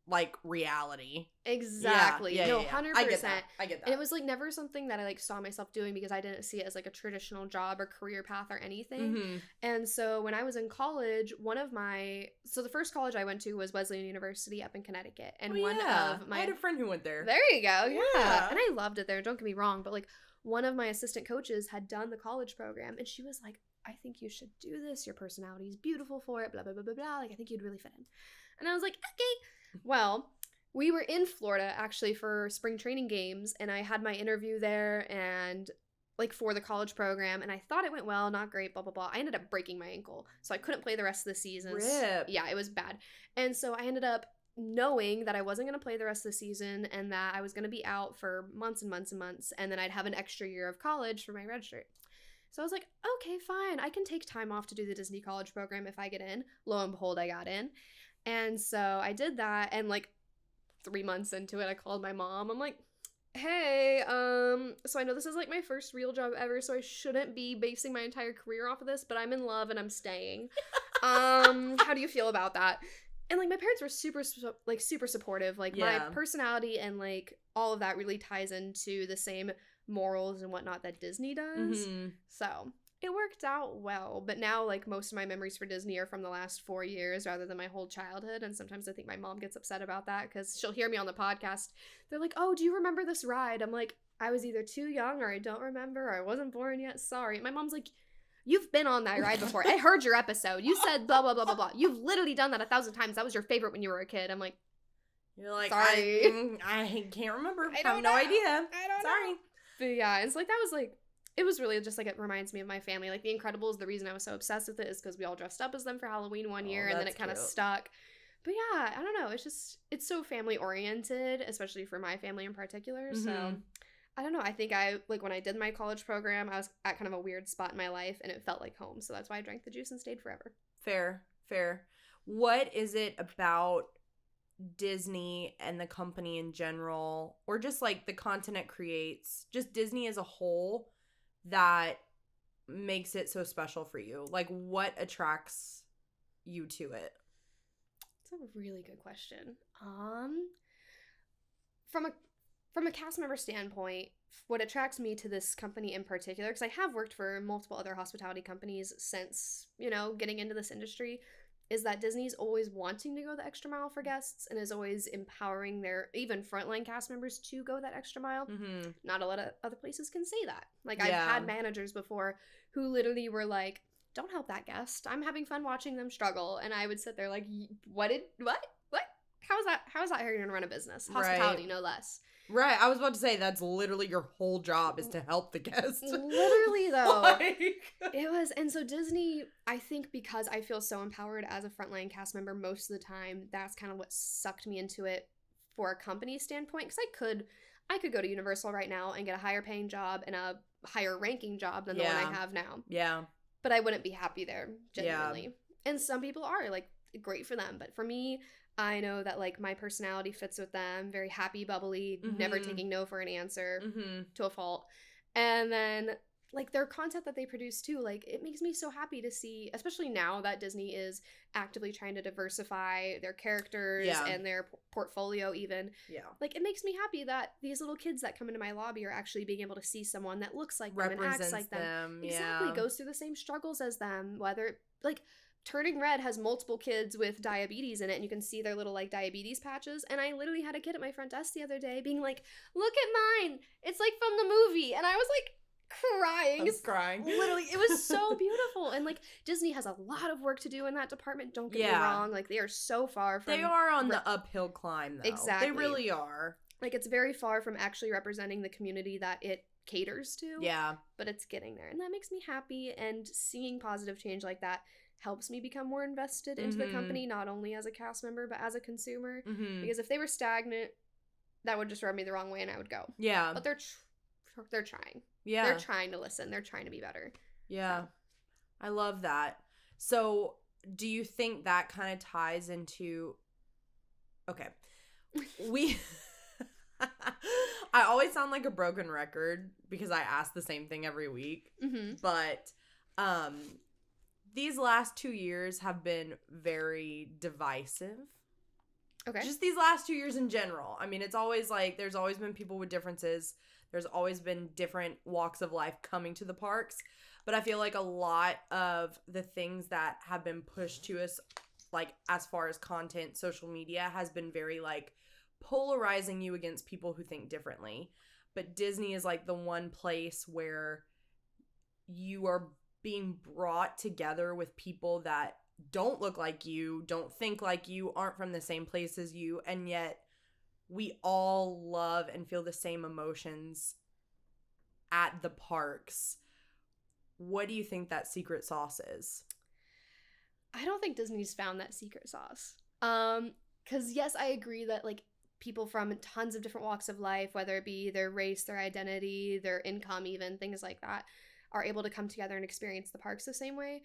like, reality. Exactly. Yeah, no, 100%. I get that. And it was, like, never something that I, like, saw myself doing because I didn't see it as, like, a traditional job or career path or anything. And so when I was in college, so the first college I went to was Wesleyan University up in Connecticut. And I had a friend who went there. There you go. Yeah. And I loved it there. Don't get me wrong. But, like, one of my assistant coaches had done the college program, and she was like, I think you should do this. Your personality is beautiful for it, blah, blah, blah, blah, blah. Like, I think you'd really fit in. And I was like, okay. Well, we were in Florida, actually, for spring training games, and I had my interview there, and, like, for the college program, and I thought it went well, not great, blah, blah, blah. I ended up breaking my ankle, so I couldn't play the rest of the season. Rip. Yeah, it was bad. And so I ended up knowing that I wasn't going to play the rest of the season and that I was going to be out for months and months and months, and then I'd have an extra year of college for my red shirt. So I was like, okay, fine. I can take time off to do the Disney college program if I get in. Lo and behold, I got in. And so I did that, and, like, 3 months into it, I called my mom. I'm like, hey, so I know this is, like, my first real job ever, so I shouldn't be basing my entire career off of this, but I'm in love and I'm staying. How do you feel about that? And, like, my parents were super supportive. Like, my personality and, like, all of that really ties into the same morals and whatnot that Disney does. So it worked out well. But now, like, most of my memories for Disney are from the last 4 years rather than my whole childhood. And sometimes I think my mom gets upset about that because she'll hear me on the podcast. They're like, oh, do you remember this ride? I'm like, I was either too young or I don't remember or I wasn't born yet. Sorry. My mom's like, you've been on that ride before. I heard your episode. You said blah, blah, blah, blah, blah. You've literally done that 1,000 times. That was your favorite when you were a kid. I'm like, you're like, sorry. I can't remember. I have no idea. I don't know. But yeah, it's like, that was like, it was really just like, it reminds me of my family. Like, The Incredibles, the reason I was so obsessed with it is because we all dressed up as them for Halloween one year, and then it kind of stuck. But yeah, I don't know. It's just, it's so family oriented, especially for my family in particular. So I don't know. I think when I did my college program, I was at kind of a weird spot in my life, and it felt like home. So that's why I drank the juice and stayed forever. Fair. What is it about Disney and the company in general, or just, like, the content it creates, just Disney as a whole, that makes it so special for you? Like, what attracts you to it? It's a really good question. From a cast member standpoint, what attracts me to this company in particular, because I have worked for multiple other hospitality companies since, getting into this industry, is that Disney's always wanting to go the extra mile for guests and is always empowering their even frontline cast members to go that extra mile. Not a lot of other places can say that. Like, I've had managers before who literally were like, don't help that guest. I'm having fun watching them struggle. And I would sit there like, what? How is that how are you going to run a business? Hospitality, no less. Right. I was about to say, that's literally your whole job, is to help the guests. Literally, though. It was. And so Disney, I think because I feel so empowered as a frontline cast member most of the time, that's kind of what sucked me into it for a company standpoint. Because I could go to Universal right now and get a higher paying job and a higher ranking job than the one I have now. Yeah. But I wouldn't be happy there, genuinely. Yeah. And some people are, like, great for them. But for me, I know that, like, my personality fits with them. Very happy, bubbly, never taking no for an answer to a fault. And then, like, their content that they produce, too, like, it makes me so happy to see, especially now that Disney is actively trying to diversify their characters and their portfolio even. Yeah. Like, it makes me happy that these little kids that come into my lobby are actually being able to see someone that looks like them and acts like them. Exactly. Goes through the same struggles as them, whether, like, Turning Red has multiple kids with diabetes in it, and you can see their little, like, diabetes patches. And I literally had a kid at my front desk the other day being like, look at mine. It's, like, from the movie. And I was like, crying. I was crying. Literally, it was so beautiful. And, like, Disney has a lot of work to do in that department. Don't get me wrong. Like, they are so far from... They are on the uphill climb, though. Exactly. They really are. Like, it's very far from actually representing the community that it caters to. Yeah. But it's getting there. And that makes me happy. And seeing positive change like that helps me become more invested into the company, not only as a cast member, but as a consumer. Because if they were stagnant, that would just rub me the wrong way and I would go. Yeah. But they're trying. Yeah. They're trying to listen. They're trying to be better. Yeah. So. I love that. So, do you think that kind of ties into... Okay. I always sound like a broken record because I ask the same thing every week. But these last 2 years have been very divisive. Okay. Just these last 2 years in general. I mean, it's always like there's always been people with differences. There's always been different walks of life coming to the parks. But I feel like a lot of the things that have been pushed to us, like as far as content, social media, has been very like polarizing you against people who think differently. But Disney is like the one place where you are being brought together with people that don't look like you, don't think like you, aren't from the same place as you, and yet we all love and feel the same emotions at the parks. What do you think that secret sauce is? I don't think Disney's found that secret sauce. 'Cause yes, I agree that like people from tons of different walks of life, whether it be their race, their identity, their income, even things like that, are able to come together and experience the parks the same way.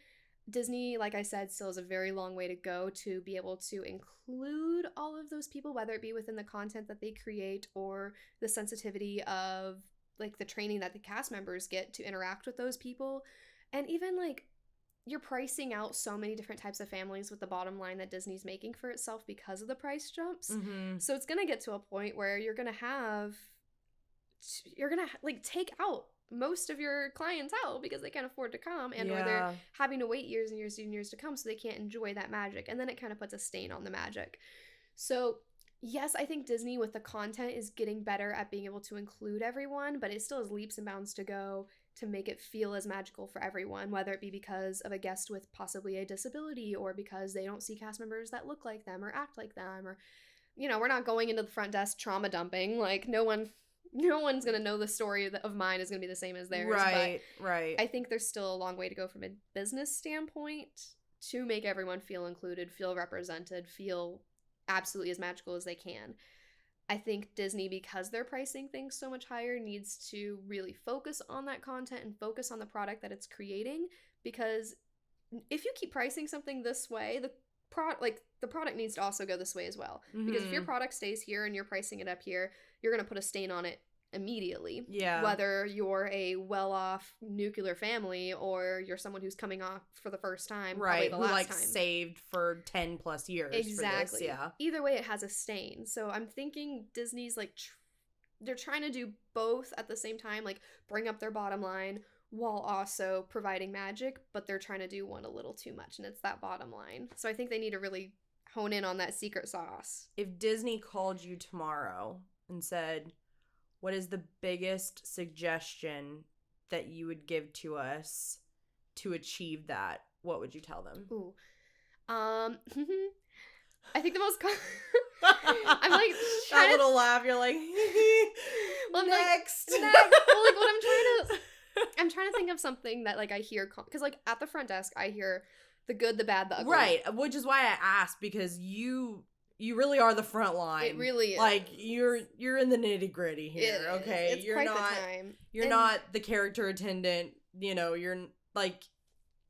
Disney, like I said, still has a very long way to go to be able to include all of those people, whether it be within the content that they create or the sensitivity of like the training that the cast members get to interact with those people. And even like you're pricing out so many different types of families with the bottom line that Disney's making for itself because of the price jumps. So it's going to get to a point where you're going to like take out most of your clientele because they can't afford to come and or they're having to wait years and years and years to come, so they can't enjoy that magic, and then it kind of puts a stain on the magic. So yes, I think Disney with the content is getting better at being able to include everyone, but it still has leaps and bounds to go to make it feel as magical for everyone, whether it be because of a guest with possibly a disability or because they don't see cast members that look like them or act like them, or you know, we're not going into the front desk trauma dumping. Like no one's going to know the story of mine is going to be the same as theirs. Right. I think there's still a long way to go from a business standpoint to make everyone feel included, feel represented, feel absolutely as magical as they can. I think Disney, because they're pricing things so much higher, needs to really focus on that content and focus on the product that it's creating, because if you keep pricing something this way, the product needs to also go this way as well. Because if your product stays here and you're pricing it up here, you're going to put a stain on it immediately. Yeah. Whether you're a well-off nuclear family or you're someone who's coming off for the first time, right? Probably the last time. Saved for 10 plus years. Exactly. For this, yeah. Either way, it has a stain. So I'm thinking Disney's like they're trying to do both at the same time, like bring up their bottom line while also providing magic, but they're trying to do one a little too much, and it's that bottom line. So I think they need to really hone in on that secret sauce. If Disney called you tomorrow and said, what is the biggest suggestion that you would give to us to achieve that, what would you tell them? Ooh. I think the most I'm like that little laugh, you're like well, next. Well, like what I'm trying to think of something that like I hear, because like at the front desk I hear the good, the bad, the ugly. Right, which is why I asked, because you really are the front line. It really is. Like you're in the nitty gritty here. Okay, it's quite the time. You're not the character attendant. You know, you're like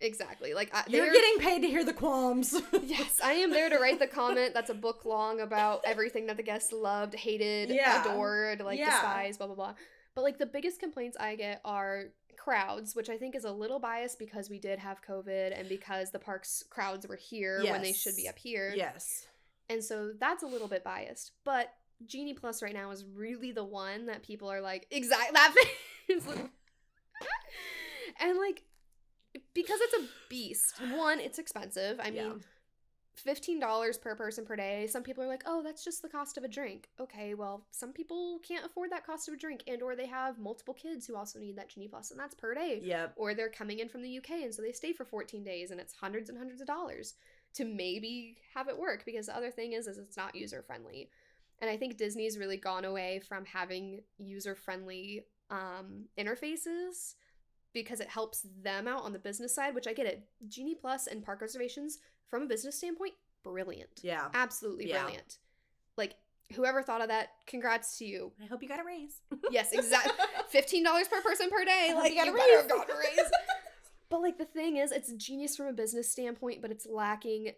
exactly like you're getting paid to hear the qualms. Yes, I am there to write the comment that's a book long about everything that the guests loved, hated, adored, like despised, blah blah blah. But like the biggest complaints I get are crowds, which I think is a little biased because we did have COVID and because the parks crowds were here when they should be up here. Yes. And so that's a little bit biased. But Genie Plus right now is really the one that people are like, that face. And like, because it's a beast. One, it's expensive. I mean, $15 per person per day. Some people are like, oh, that's just the cost of a drink. Okay, well, some people can't afford that cost of a drink, and or they have multiple kids who also need that Genie Plus, and that's per day. Yep. Or they're coming in from the UK, and so they stay for 14 days, and it's hundreds and hundreds of dollars to maybe have it work, because the other thing is it's not user-friendly. And I think Disney's really gone away from having user-friendly interfaces because it helps them out on the business side, which I get it. Genie Plus and park reservations, from a business standpoint, brilliant. Yeah. Absolutely brilliant. Like, whoever thought of that, congrats to you. I hope you got a raise. Yes, exactly. $15 per person per day. Like, you better have gotten a raise. But, like, the thing is, it's genius from a business standpoint, but it's lacking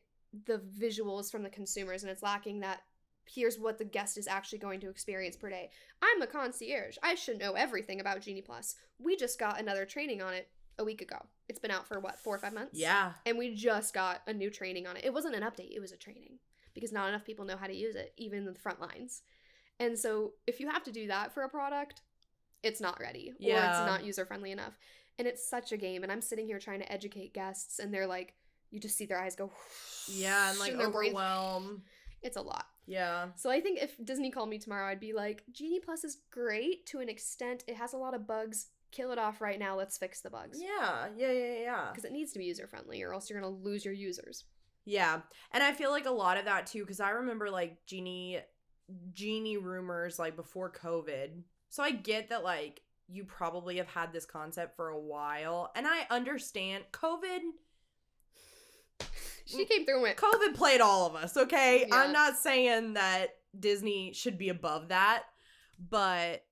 the visuals from the consumers, and it's lacking that here's what the guest is actually going to experience per day. I'm a concierge. I should know everything about Genie Plus. We just got another training on it a week ago. It's been out for, 4 or 5 months? Yeah. And we just got a new training on it. It wasn't an update. It was a training. Because not enough people know how to use it, even the front lines. And so if you have to do that for a product, it's not ready. Or it's not user-friendly enough. And it's such a game. And I'm sitting here trying to educate guests, and they're like, you just see their eyes go. Yeah, and like overwhelmed. It's a lot. Yeah. So I think if Disney called me tomorrow, I'd be like, Genie Plus is great to an extent. It has a lot of bugs. Kill it off right now. Let's fix the bugs. Yeah. Because it needs to be user-friendly, or else you're going to lose your users. Yeah. And I feel like a lot of that, too, because I remember, like, Genie rumors, like, before COVID. So I get that, like, you probably have had this concept for a while. And I understand COVID... She came through it. COVID played all of us, okay? Yeah. I'm not saying that Disney should be above that, but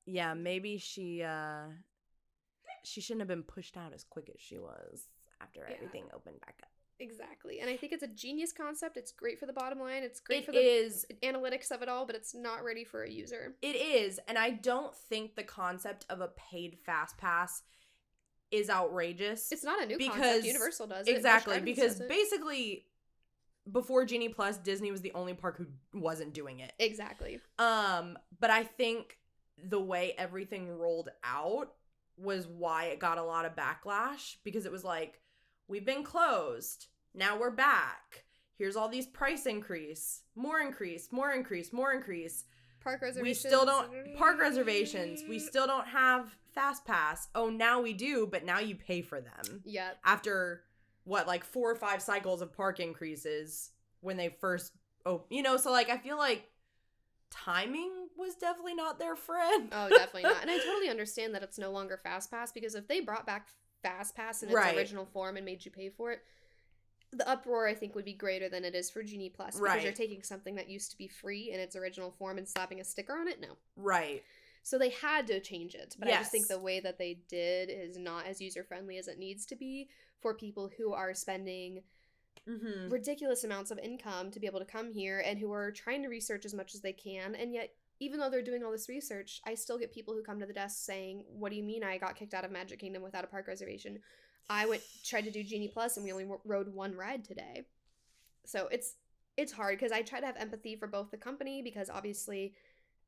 yeah, maybe she shouldn't have been pushed out as quick as she was after everything opened back up. Exactly. And I think it's a genius concept. It's great for the bottom line. It's great for the analytics of it all, but it's not ready for a user. It is, and I don't think the concept of a paid fast pass is outrageous. It's not a new concept. Universal does it. Exactly, because basically before Genie Plus, Disney was the only park who wasn't doing it. Exactly. But I think the way everything rolled out was why it got a lot of backlash, because it was like, we've been closed, now we're back. Here's all these price more increase. Park reservations. We still don't park reservations. We still don't have Fast Pass. Oh, now we do, but now you pay for them. Yeah. After what, like 4 or 5 cycles of park increases when they first so like I feel like timing was definitely not their friend. Oh, definitely not. And I totally understand that it's no longer Fast Pass, because if they brought back Fast Pass in its original form and made you pay for it, the uproar, I think, would be greater than it is for Genie Plus. Because you're taking something that used to be free in its original form and slapping a sticker on it? No. Right. So they had to change it. But I just think the way that they did is not as user-friendly as it needs to be for people who are spending ridiculous amounts of income to be able to come here, and who are trying to research as much as they can. And yet, even though they're doing all this research, I still get people who come to the desk saying, what do you mean I got kicked out of Magic Kingdom without a park reservation? I tried to do Genie Plus, and we only rode 1 ride today. So it's hard, because I try to have empathy for both the company, because obviously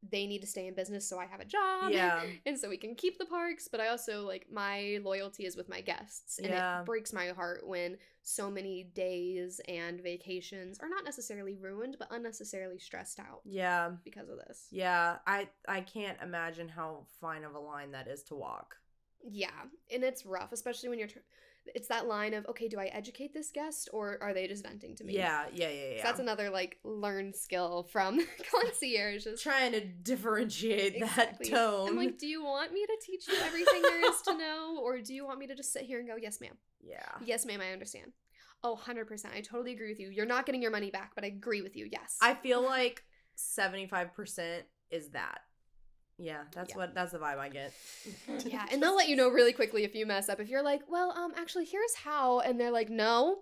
they need to stay in business so I have a job. Yeah. And so we can keep the parks, but I also, like, my loyalty is with my guests. And it breaks my heart when so many days and vacations are not necessarily ruined, but unnecessarily stressed out. Yeah. Because of this. Yeah. I can't imagine how fine of a line that is to walk. Yeah. And it's rough, especially when it's that line of, okay, do I educate this guest, or are they just venting to me? Yeah. So that's another, like, learned skill from Concierge. Trying to differentiate that tone. I'm like, do you want me to teach you everything there is to know, or do you want me to just sit here and go, yes, ma'am? Yeah. Yes, ma'am, I understand. Oh, 100%. I totally agree with you. You're not getting your money back, but I agree with you, yes. I feel like 75% is that. Yeah, that's the vibe I get. Yeah, and they'll let you know really quickly if you mess up. If you're like, well, actually, here's how, and they're like, no.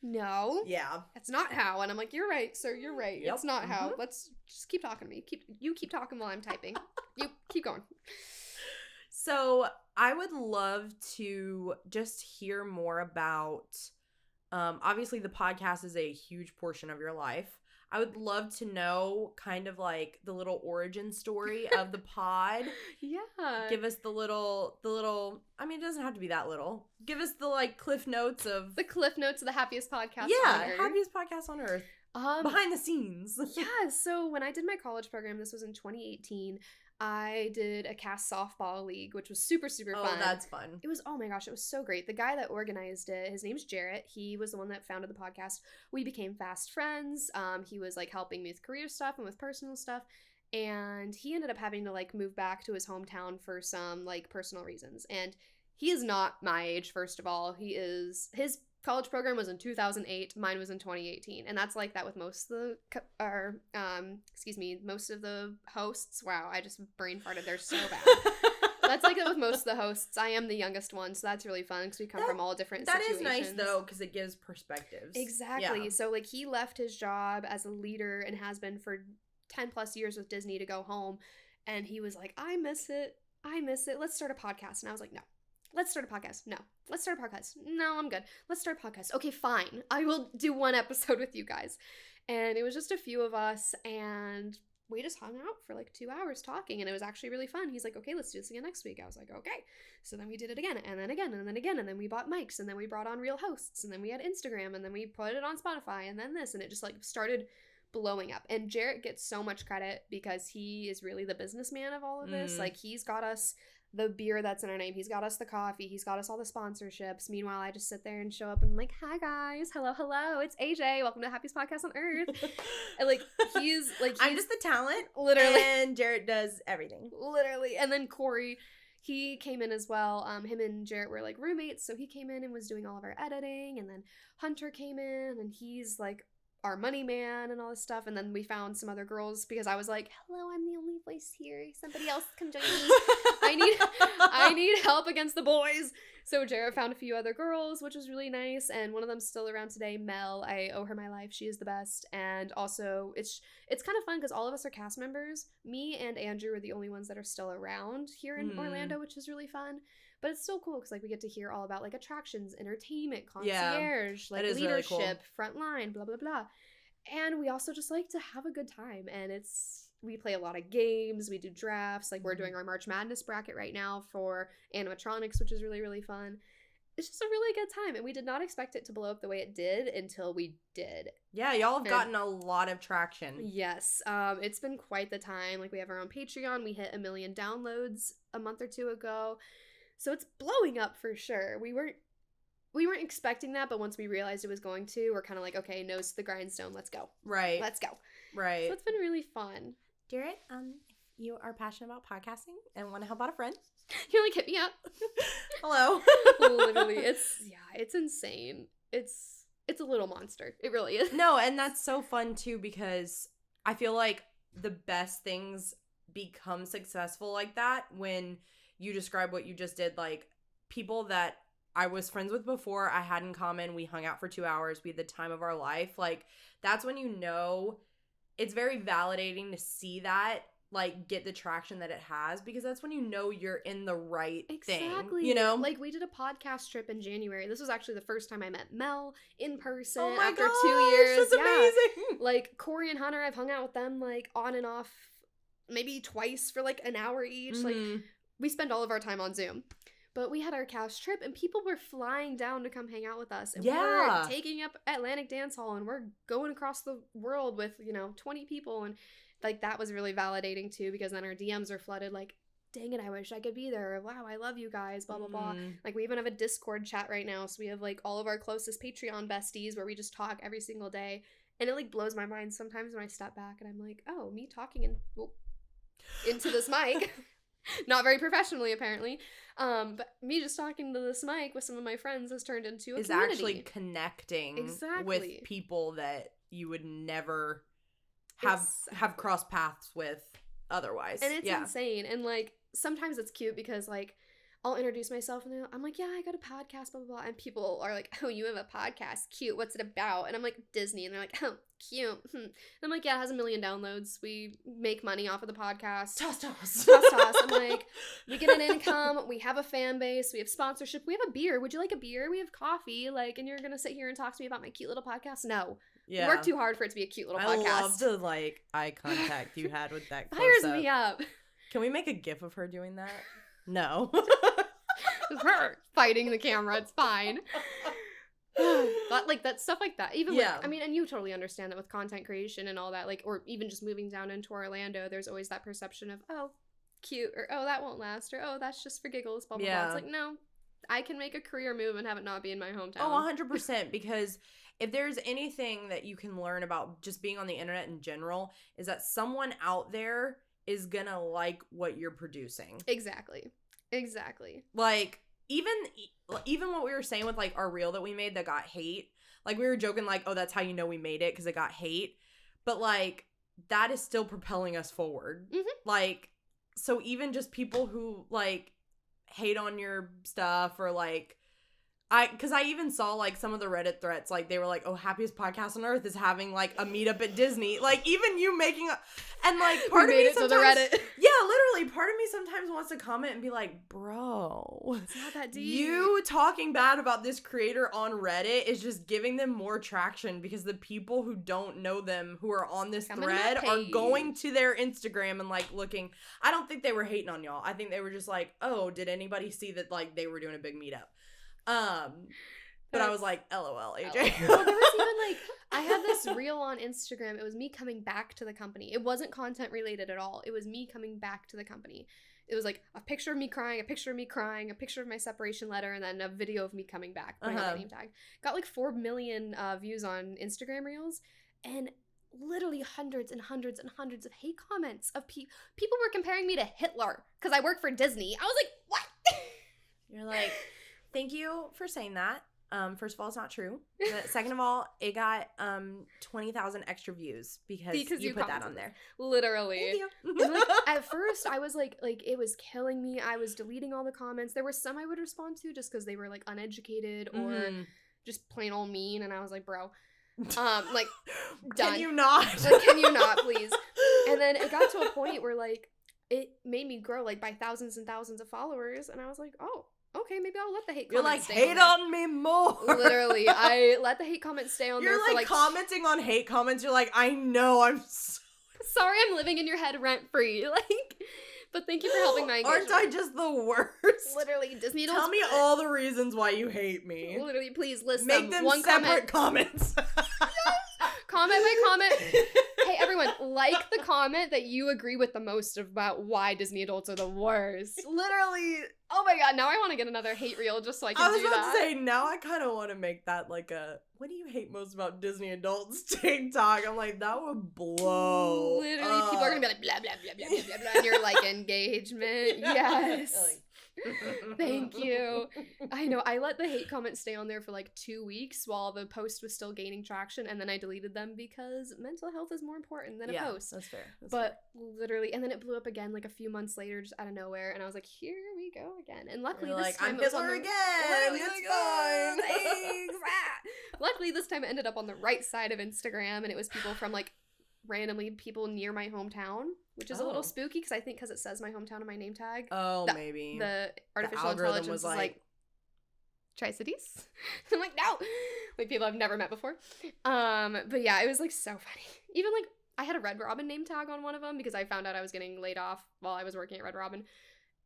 Yeah. That's not how. And I'm like, you're right, sir, you're right. Yep. It's not how. Let's just keep talking to me. Keep talking while I'm typing. You keep going. So I would love to just hear more about, obviously the podcast is a huge portion of your life. I would love to know kind of like the little origin story of the pod. Yeah. Give us the little, I mean, it doesn't have to be that little. Give us the like cliff notes of the happiest podcast on earth. Happiest podcast on earth. Behind the scenes. Yeah, so when I did my college program, this was in 2018, I did a cast softball league, which was super, super fun. Oh, that's fun. It was, oh my gosh, it was so great. The guy that organized it, his name's Jarrett. He was the one that founded the podcast. We became fast friends. He was like helping me with career stuff and with personal stuff. And he ended up having to like move back to his hometown for some like personal reasons. And he is not my age, first of all. His college program was in 2008. Mine was in 2018. And that's like that with most of most of the hosts. Wow, I just brain farted there so bad. That's like it with most of the hosts. I am the youngest one, so that's really fun because we come from all different situations. That is nice, though, because it gives perspectives. Exactly. Yeah. So, like, he left his job as a leader and has been for 10 plus years with Disney to go home. And he was like, I miss it. Let's start a podcast. And I was like, no. Let's start a podcast. No. Let's start a podcast. No, I'm good. Let's start a podcast. Okay, fine. I will do one episode with you guys. And it was just a few of us, and we just hung out for like 2 hours talking, and it was actually really fun. He's like, okay, let's do this again next week. I was like, okay. So then we did it again, and then again, and then again, and then we bought mics, and then we brought on real hosts, and then we had Instagram, and then we put it on Spotify, and then this, and it just like started blowing up. And Jarrett gets so much credit because he is really the businessman of all of this. Like, he's got us the beer that's in our name. He's got us the coffee. He's got us all the sponsorships. Meanwhile, I just sit there and show up and I'm like, hi guys. Hello. It's AyJay. Welcome to Happiest Podcast on Earth. And like, I'm just the talent. Literally. And Jarrett does everything. Literally. And then Corey, he came in as well. Him and Jarrett were like roommates. So he came in and was doing all of our editing. And then Hunter came in and he's like our money man and all this stuff. And then we found some other girls because I was like, hello, I'm the only voice here. Somebody else can join me. I need help against the boys. So Jarrett found a few other girls, which was really nice. And one of them's still around today, Mel. I owe her my life. She is the best. And also it's kind of fun because all of us are cast members. Me and Andrew are the only ones that are still around here in Orlando, which is really fun. But it's still cool because like we get to hear all about like attractions, entertainment, concierge, like leadership, really cool. Frontline, blah blah blah. And we also just like to have a good time. And we play a lot of games, we do drafts, like we're doing our March Madness bracket right now for animatronics, which is really, really fun. It's just a really good time, and we did not expect it to blow up the way it did until we did. Yeah, y'all have gotten a lot of traction. Yes, it's been quite the time. Like, we have our own Patreon, we hit 1 million downloads a month or two ago, so it's blowing up for sure. We weren't expecting that, but once we realized it was going to, we're kind of like, okay, nose to the grindstone, let's go. Right. Let's go. Right. So it's been really fun. Jarrett, if you are passionate about podcasting and want to help out a friend, you like hit me up. Hello. Literally, it's insane. It's a little monster. It really is. No, and that's so fun too because I feel like the best things become successful like that when you describe what you just did. Like, people that I was friends with before, I had in common, we hung out for 2 hours, we had the time of our life. Like, that's when you know. It's very validating to see that, like, get the traction that it has, because that's when you know you're in the right thing. Exactly. You know? Like, we did a podcast trip in January. This was actually the first time I met Mel in person after 2 years. That's amazing. Like, Corey and Hunter, I've hung out with them, like, on and off maybe twice for, like, an hour each. Like, we spend all of our time on Zoom. But we had our cast trip, and people were flying down to come hang out with us. And we were taking up Atlantic Dance Hall, and we're going across the world with, 20 people. And, like, that was really validating, too, because then our DMs are flooded, like, dang it, I wish I could be there. Or, wow, I love you guys, blah, blah, blah. Like, we even have a Discord chat right now, so we have, like, all of our closest Patreon besties where we just talk every single day. And it, like, blows my mind sometimes when I step back, and I'm like, oh, me talking into this mic. Not very professionally, apparently. But me just talking to this mic with some of my friends has turned into a community. Actually connecting with people that you would never have crossed paths with otherwise. And it's insane. And, like, sometimes it's cute because, like, I'll introduce myself and I'm like, yeah, I got a podcast, blah, blah, blah. And people are like, oh, you have a podcast? Cute. What's it about? And I'm like, Disney. And they're like, oh, cute. And I'm like, yeah, it has 1 million downloads. We make money off of the podcast. Toss. I'm like, we get an income. We have a fan base. We have sponsorship. We have a beer. Would you like a beer? We have coffee. Like, and you're going to sit here and talk to me about my cute little podcast? No. We work too hard for it to be a cute little podcast. I love the, like, eye contact you had with that Fires close-up. me up. Can we make a gif of her doing that? No. Her fighting the camera. It's fine. But, like, that stuff like that. Even with, I mean, and you totally understand that with content creation and all that, like, or even just moving down into Orlando, there's always that perception of, oh, cute, or oh, that won't last, or oh, that's just for giggles, blah, blah, blah. It's like, no, I can make a career move and have it not be in my hometown. Oh, 100%, because if there's anything that you can learn about just being on the internet in general, is that someone out there is gonna like what you're producing. Exactly. Like, even what we were saying with, like, our reel that we made that got hate, like, we were joking, like, oh, that's how you know we made it, because it got hate, but, like, that is still propelling us forward. Like, so even just people who, like, hate on your stuff, or, like, because I even saw, like, some of the Reddit threats, like, they were like, oh, Happiest Podcast on Earth is having, like, a meetup at Disney. Like, even you making a, and, like, part of me sometimes, yeah, literally, part of me sometimes wants to comment and be like, bro, it's not that deep. You talking bad about this creator on Reddit is just giving them more traction, because the people who don't know them, who are on this thread, are going to their Instagram and, like, looking. I don't think they were hating on y'all. I think they were just like, oh, did anybody see that, like, they were doing a big meetup? But I was like, LOL, AyJay. Well, there was even, like, I had this reel on Instagram. It was me coming back to the company. It wasn't content related at all. It was me coming back to the company. It was like a picture of me crying, a picture of me crying, a picture of my separation letter, and then a video of me coming back, putting on my name tag. Got like 4 million views on Instagram reels, and literally hundreds and hundreds and hundreds of hate comments of people were comparing me to Hitler because I work for Disney. I was like, what? You're like, thank you for saying that. First of all, it's not true. But second of all, it got 20,000 extra views because you put that on there. Literally. Thank you. And, like, at first, I was like it was killing me. I was deleting all the comments. There were some I would respond to just because they were like uneducated or just plain old mean, and I was like, bro, like, done. Can you not? Like, can you not, please? And then it got to a point where, like, it made me grow, like, by thousands and thousands of followers, and I was like, oh, okay, maybe I'll let the hate comments stay on. You're like, hate on me more. Literally, I let the hate comments stay on there for, like, commenting on hate comments. You're like, I know, I'm so sorry I'm living in your head rent-free. Like, but thank you for helping my engagement. Aren't I just the worst? Literally, Disney adults. Tell me all the reasons why you hate me. Literally, please list Make them separate comments. Comment by comment. Hey, everyone, like the comment that you agree with the most about why Disney adults are the worst. Literally. Oh my god, now I want to get another hate reel just so I can do that. I was about to say, now I kind of want to make that like a, what do you hate most about Disney adults TikTok? I'm like, that would blow. Literally, people are going to be like, blah, blah, blah, blah, blah, blah, blah, and you're like, engagement. Yes. Thank you. I know. I let the hate comments stay on there for like 2 weeks while the post was still gaining traction, and then I deleted them because mental health is more important than a post. That's fair. Literally, and then it blew up again like a few months later, just out of nowhere, and I was like, here we go again. And luckily You're this like, time I'm it was Hitler on again. It's fine. Thanks. Luckily this time it ended up on the right side of Instagram, and it was people from like randomly people near my hometown, which is a little spooky because I think because it says my hometown in my name tag. Maybe the artificial intelligence was like Tri-Cities. I'm like, no, like people I've never met before. But yeah, it was like so funny. Even like I had a Red Robin name tag on one of them because I found out I was getting laid off while I was working at Red Robin,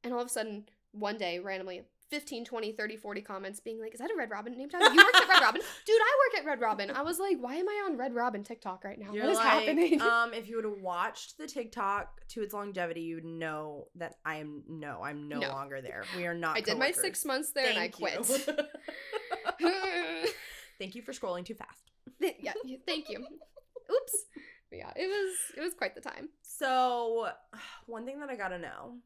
and all of a sudden one day randomly 15, 20, 30, 40 comments being like, is that a Red Robin name tag? You work at Red Robin? Dude, I work at Red Robin. I was like, why am I on Red Robin TikTok right now? You're what is like, happening? If you would have watched the TikTok to its longevity, you'd know that I'm no longer there. We are not. I did my 6 months there and I quit. Thank you for scrolling too fast. Yeah, thank you. Oops. But yeah, it was quite the time. So, one thing that I gotta know.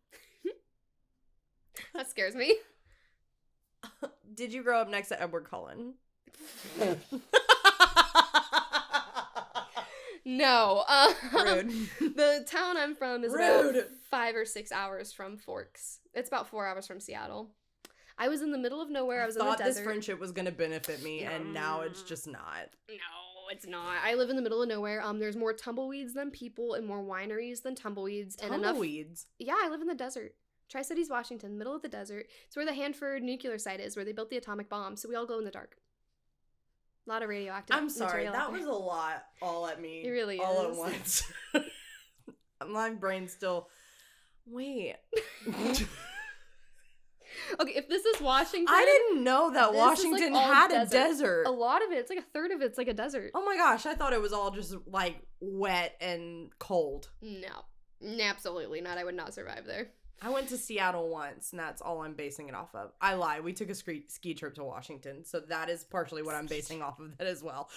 That scares me. Did you grow up next to Edward Cullen? No. Rude. The town I'm from is about 5 or 6 hours from Forks. It's about 4 hours from Seattle. I was in the middle of nowhere. I was in the desert. I thought this friendship was going to benefit me, and now it's just not. No, it's not. I live in the middle of nowhere. There's more tumbleweeds than people and more wineries than tumbleweeds. Tumbleweeds? Yeah, I live in the desert. Tri-Cities, Washington, middle of the desert. It's where the Hanford nuclear site is, where they built the atomic bomb, so we all glow in the dark. A lot of radioactive I'm sorry, material that out there. was a lot all at me. It really all is. at once. My brain's still... Wait. Okay, if this is Washington... I didn't know that this Washington is, like, all had desert. a desert. A lot of it, it's like a third of it's like a desert. Oh my gosh, I thought it was all just, like, wet and cold. No, absolutely not. I would not survive there. I went to Seattle once, and that's all I'm basing it off of. I lie. We took a ski trip to Washington, so that is partially what I'm basing off of that as well.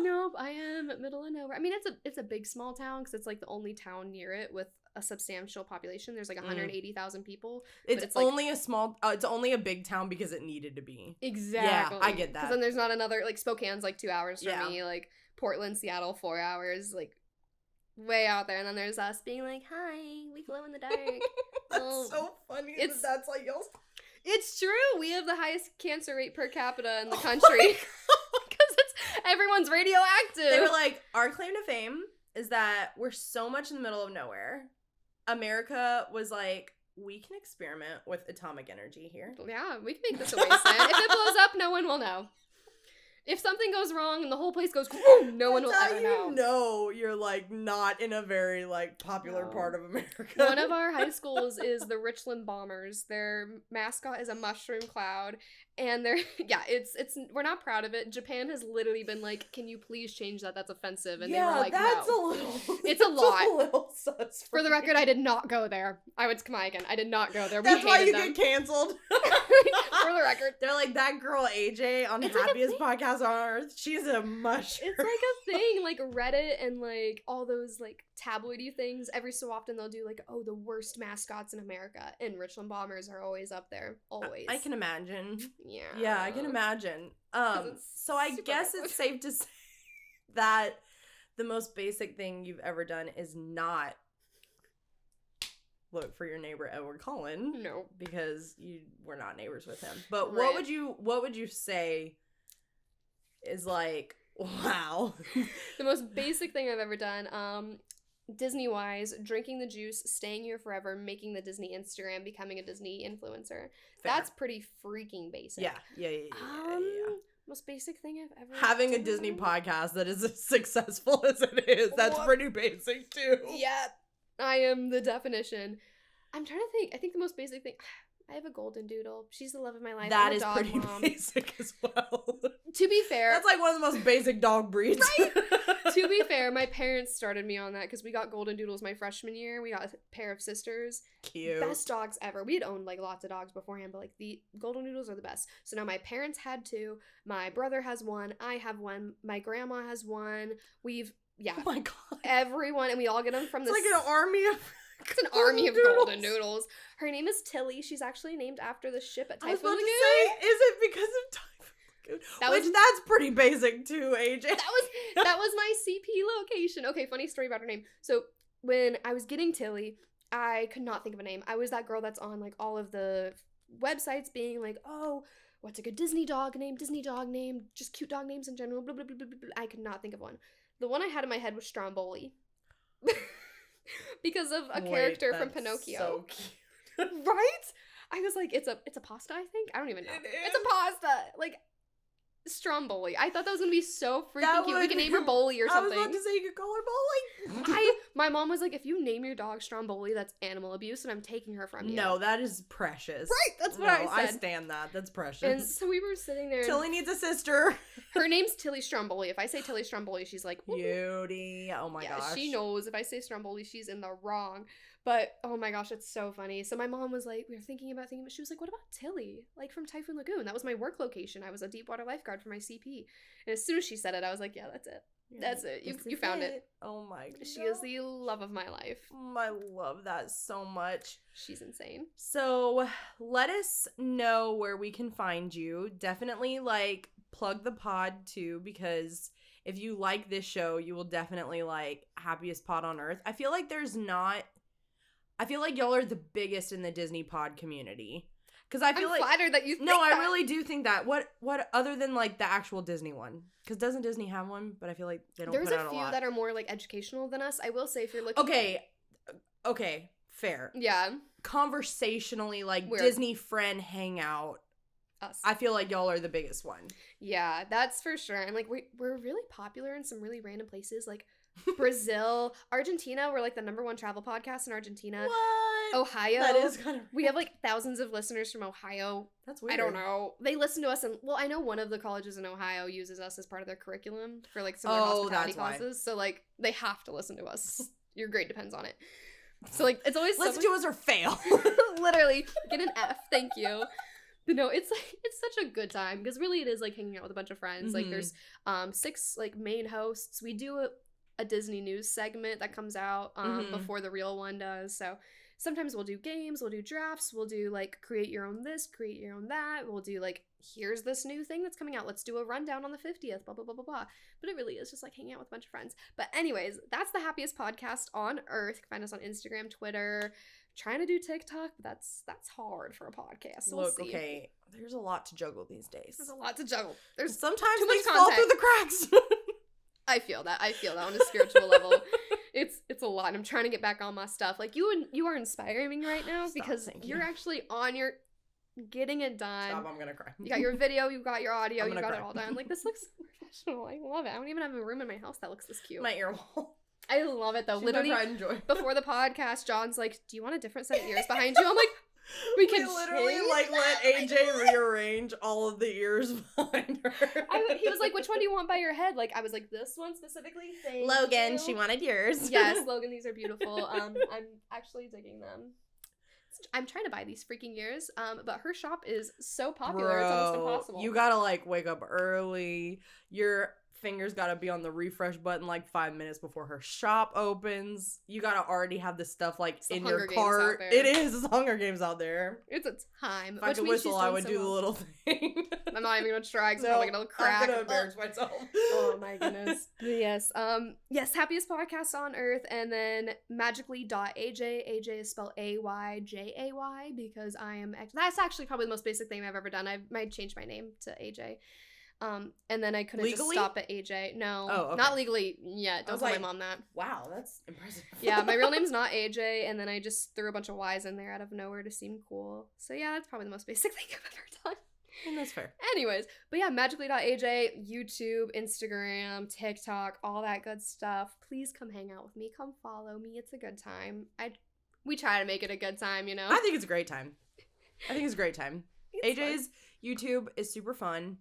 Nope, I am middle of nowhere. I mean, it's a big small town because it's like the only town near it with a substantial population. There's like 180,000 people. It's only it's only a big town because it needed to be. Exactly. Yeah, I get that. Because then there's not another, like, Spokane's like 2 hours from me, like Portland, Seattle, 4 hours, like way out there. And then there's us being like, hi, we glow in the dark. That's so funny. That's like y'all. It's true. We have the highest cancer rate per capita in the country. Because everyone's radioactive. They were like, our claim to fame is that we're so much in the middle of nowhere. America was like, we can experiment with atomic energy here. Yeah, we can make this a wasteland. If it blows up, no one will know. If something goes wrong and the whole place goes, no one will ever know. You know you're, like, not in a very, like, popular part of America. One of our high schools is the Richland Bombers. Their mascot is a mushroom cloud. And they're, we're not proud of it. Japan has literally been like, can you please change that? That's offensive. And they were like, that's no. a little... It's a lot. A little sus for the record, I did not go there. I went to Kamaikan. I did not go there. That's why you them. get canceled. For the record. They're like, that girl AyJay on the Happiest podcast on Earth, she's a mushroom. It's like a thing, like Reddit and like all those like tabloidy things. Every so often they'll do like, the worst mascots in America. And Richland Bombers are always up there. Always. I can imagine. Yeah. Yeah, I can imagine. So I guess bad. it's safe to say that the most basic thing you've ever done is not look for your neighbor Edward Cullen. No. Because you were not neighbors with him. But Right. what would you say is like, wow. The most basic thing I've ever done, Disney-wise, drinking the juice, staying here forever, making the Disney Instagram, becoming a Disney influencer. Fair. That's pretty freaking basic. Yeah. Most basic thing I've ever Having done. a Disney podcast that is as successful as it is, that's pretty basic too. Yeah, I am the definition. I'm trying to think. I think the most basic thing... I have a golden doodle. She's the love of my life. That I'm a is dog pretty mom. basic as well. To be fair... That's like one of the most basic dog breeds. Right? To be fair, my parents started me on that because we got golden doodles my freshman year. We got a pair of sisters. Cute. Best dogs ever. We had owned like lots of dogs beforehand, but like the golden doodles are the best. So now my parents had two. My brother has one. I have one. My grandma has one. Oh my god. Everyone, and we all get them from It's this... like an army of... It's an army of golden doodles. Her name is Tilly. She's actually named after the ship at I was Typhoon about Lagoon. to say, is it because of Typhoon Lagoon? That's pretty basic too, AyJay. That was my CP location. Okay, funny story about her name. So when I was getting Tilly, I could not think of a name. I was that girl that's on like all of the websites being like, oh, what's a good Disney dog name, just cute dog names in general, blah, blah, blah, blah, blah. I could not think of one. The one I had in my head was Stromboli. Because of a character from Pinocchio. So cute. Right? I was like, it's a pasta, I think? I don't even know. It's a pasta! Like, Stromboli. I thought that was gonna be so freaking cute. We can name her Boli or something. I was about to say you could call her Boli. My mom was like, if you name your dog Stromboli, that's animal abuse, and I'm taking her from you. No, that is precious. Right, that's what I said. I stand that. That's precious. And so we were sitting there. Tilly needs a sister. Her name's Tilly Stromboli. If I say Tilly Stromboli, she's like, beauty. Oh my gosh. She knows. If I say Stromboli, she's in the wrong. But, oh my gosh, it's so funny. So my mom was like, we were thinking about, she was like, what about Tilly? Like from Typhoon Lagoon. That was my work location. I was a deep water lifeguard for my CP. And as soon as she said it, I was like, yeah, that's it. That's it. You found it. Oh my god. She is the love of my life. I love that so much. She's insane. So let us know where we can find you. Definitely like plug the pod too, because if you like this show, you will definitely like Happiest Pod on Earth. I feel like y'all are the biggest in the Disney pod community. Because I'm flattered that you think No, I really do think that. What other than like the actual Disney one? Because doesn't Disney have one? But I feel like they don't put out a lot. There's a few that are more like educational than us. I will say if you're looking... Okay, fair. Yeah. Conversationally, like Weird. Disney friend hangout us. I feel like y'all are the biggest one. Yeah, that's for sure. And like we're really popular in some really random places, like Brazil, Argentina. We're like the #1 travel podcast in Argentina. What? Ohio. That is kind of. We have like thousands of listeners from Ohio. That's weird. I don't know. They listen to us, and well, I know one of the colleges in Ohio uses us as part of their curriculum for like some of their hospitality classes. So like they have to listen to us. Your grade depends on it. So like it's always listen to us or fail. Literally get an F. Thank you. But no, it's like it's such a good time because really it is like hanging out with a bunch of friends. Like there's 6 like main hosts. We do a Disney news segment that comes out before the real one does. So sometimes we'll do games, we'll do drafts, we'll do like create your own this, create your own that. We'll do like here's this new thing that's coming out. Let's do a rundown on the 50th, blah blah blah blah blah. But it really is just like hanging out with a bunch of friends. But anyways, that's the happiest podcast on earth. You can find us on Instagram, Twitter. Trying to do TikTok, but that's hard for a podcast. So Look, we'll see. okay, there's a lot to juggle these days. There's a lot to juggle. There's sometimes too much things fall through the cracks. I feel that on a spiritual level. It's a lot. I'm trying to get back on my stuff. Like you are inspiring me right now because you're actually on your getting it done. Stop, I'm gonna cry. You got your video, you got your audio, you got it all done. Like this looks professional. I love it. I don't even have a room in my house that looks this cute. My ear wall. I love it though. She's literally, my pride and joy. Before the podcast, John's like, "Do you want a different set of ears behind you?" I'm like, "We can literally change like let AyJay rearrange all of the ears behind her." He was like, "Which one do you want by your head?" Like I was like, "This one specifically." Thank Logan, you. she wanted yours. Yes, Logan, these are beautiful. I'm actually digging them. I'm trying to buy these freaking ears, but her shop is so popular, it's almost impossible. You gotta like wake up early. Your fingers gotta be on the refresh button like 5 minutes before her shop opens. You gotta already have this stuff like in your cart. It is. It's Hunger Games out there. It's a time. If I could whistle, I would do the little thing. I'm not even gonna try because I'm probably gonna crack. I'm gonna embarrass myself. Oh my goodness. But yes. Yes, happiest podcast on earth, and then magically.AyJay. AyJay is spelled AyJay because I am. That's actually probably the most basic thing I've ever done. I might change my name to AyJay. And then I couldn't just stop at AyJay. No, okay. Not legally yet. Don't tell my mom that. Wow, that's impressive. Yeah, my real name's not AyJay, and then I just threw a bunch of Y's in there out of nowhere to seem cool. So yeah, that's probably the most basic thing I've ever done. And that's fair. Anyways, but yeah, magically.AyJay, YouTube, Instagram, TikTok, all that good stuff. Please come hang out with me. Come follow me. It's a good time. We try to make it a good time, you know? I think it's a great time. AyJay's YouTube is super fun.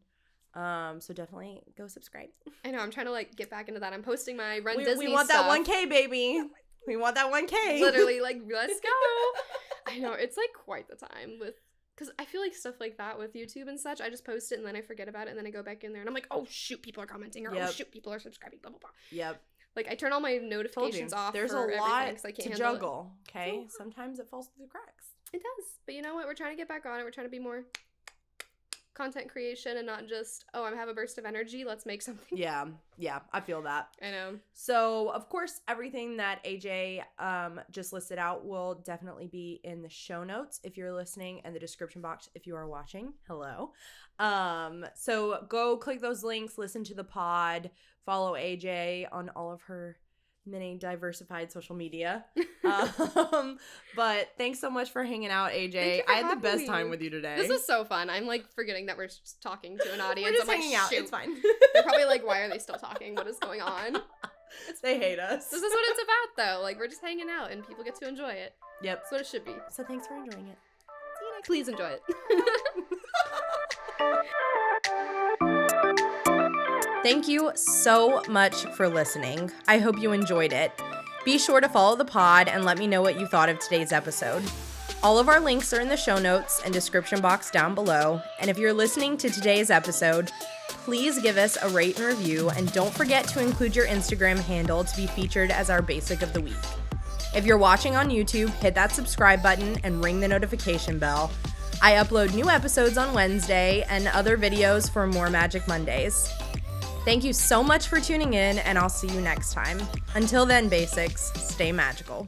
So definitely go subscribe. I know, I'm trying to like get back into that. I'm posting my Run Disney We want stuff. that 1K, baby. We want that 1K. Literally, like, let's go. I know, it's like quite the time because I feel like stuff like that with YouTube and such, I just post it and then I forget about it and then I go back in there and I'm like, oh shoot, people are commenting, or oh shoot, people are subscribing, blah, blah, blah. Yep. Like, I turn all my notifications off. There's for a lot I can't to handle juggle, okay? Sometimes it falls through the cracks. It does. But you know what? We're trying to get back on it. We're trying to be more content creation and not just, oh, I have a burst of energy, let's make something. Yeah, I feel that. I know. So, of course, everything that AyJay just listed out will definitely be in the show notes if you're listening, and the description box if you are watching. Hello. So go click those links, listen to the pod, follow AyJay on all of her many diversified social media. But thanks so much for hanging out, AyJay. I had the best time with you today. This is so fun. I'm like forgetting that we're just talking to an audience. We're just I'm hanging like, out. shoot. It's fine. They're probably like, why are they still talking? What is going on? They hate us. This is what it's about, though. Like, we're just hanging out and people get to enjoy it. Yep. That's what it should be. So thanks for enjoying it. See you next. Please enjoy it. Thank you so much for listening. I hope you enjoyed it. Be sure to follow the pod and let me know what you thought of today's episode. All of our links are in the show notes and description box down below. And if you're listening to today's episode, please give us a rate and review, and don't forget to include your Instagram handle to be featured as our basic of the week. If you're watching on YouTube, hit that subscribe button and ring the notification bell. I upload new episodes on Wednesday and other videos for more Magic Mondays. Thank you so much for tuning in, and I'll see you next time. Until then, Basics, stay magical.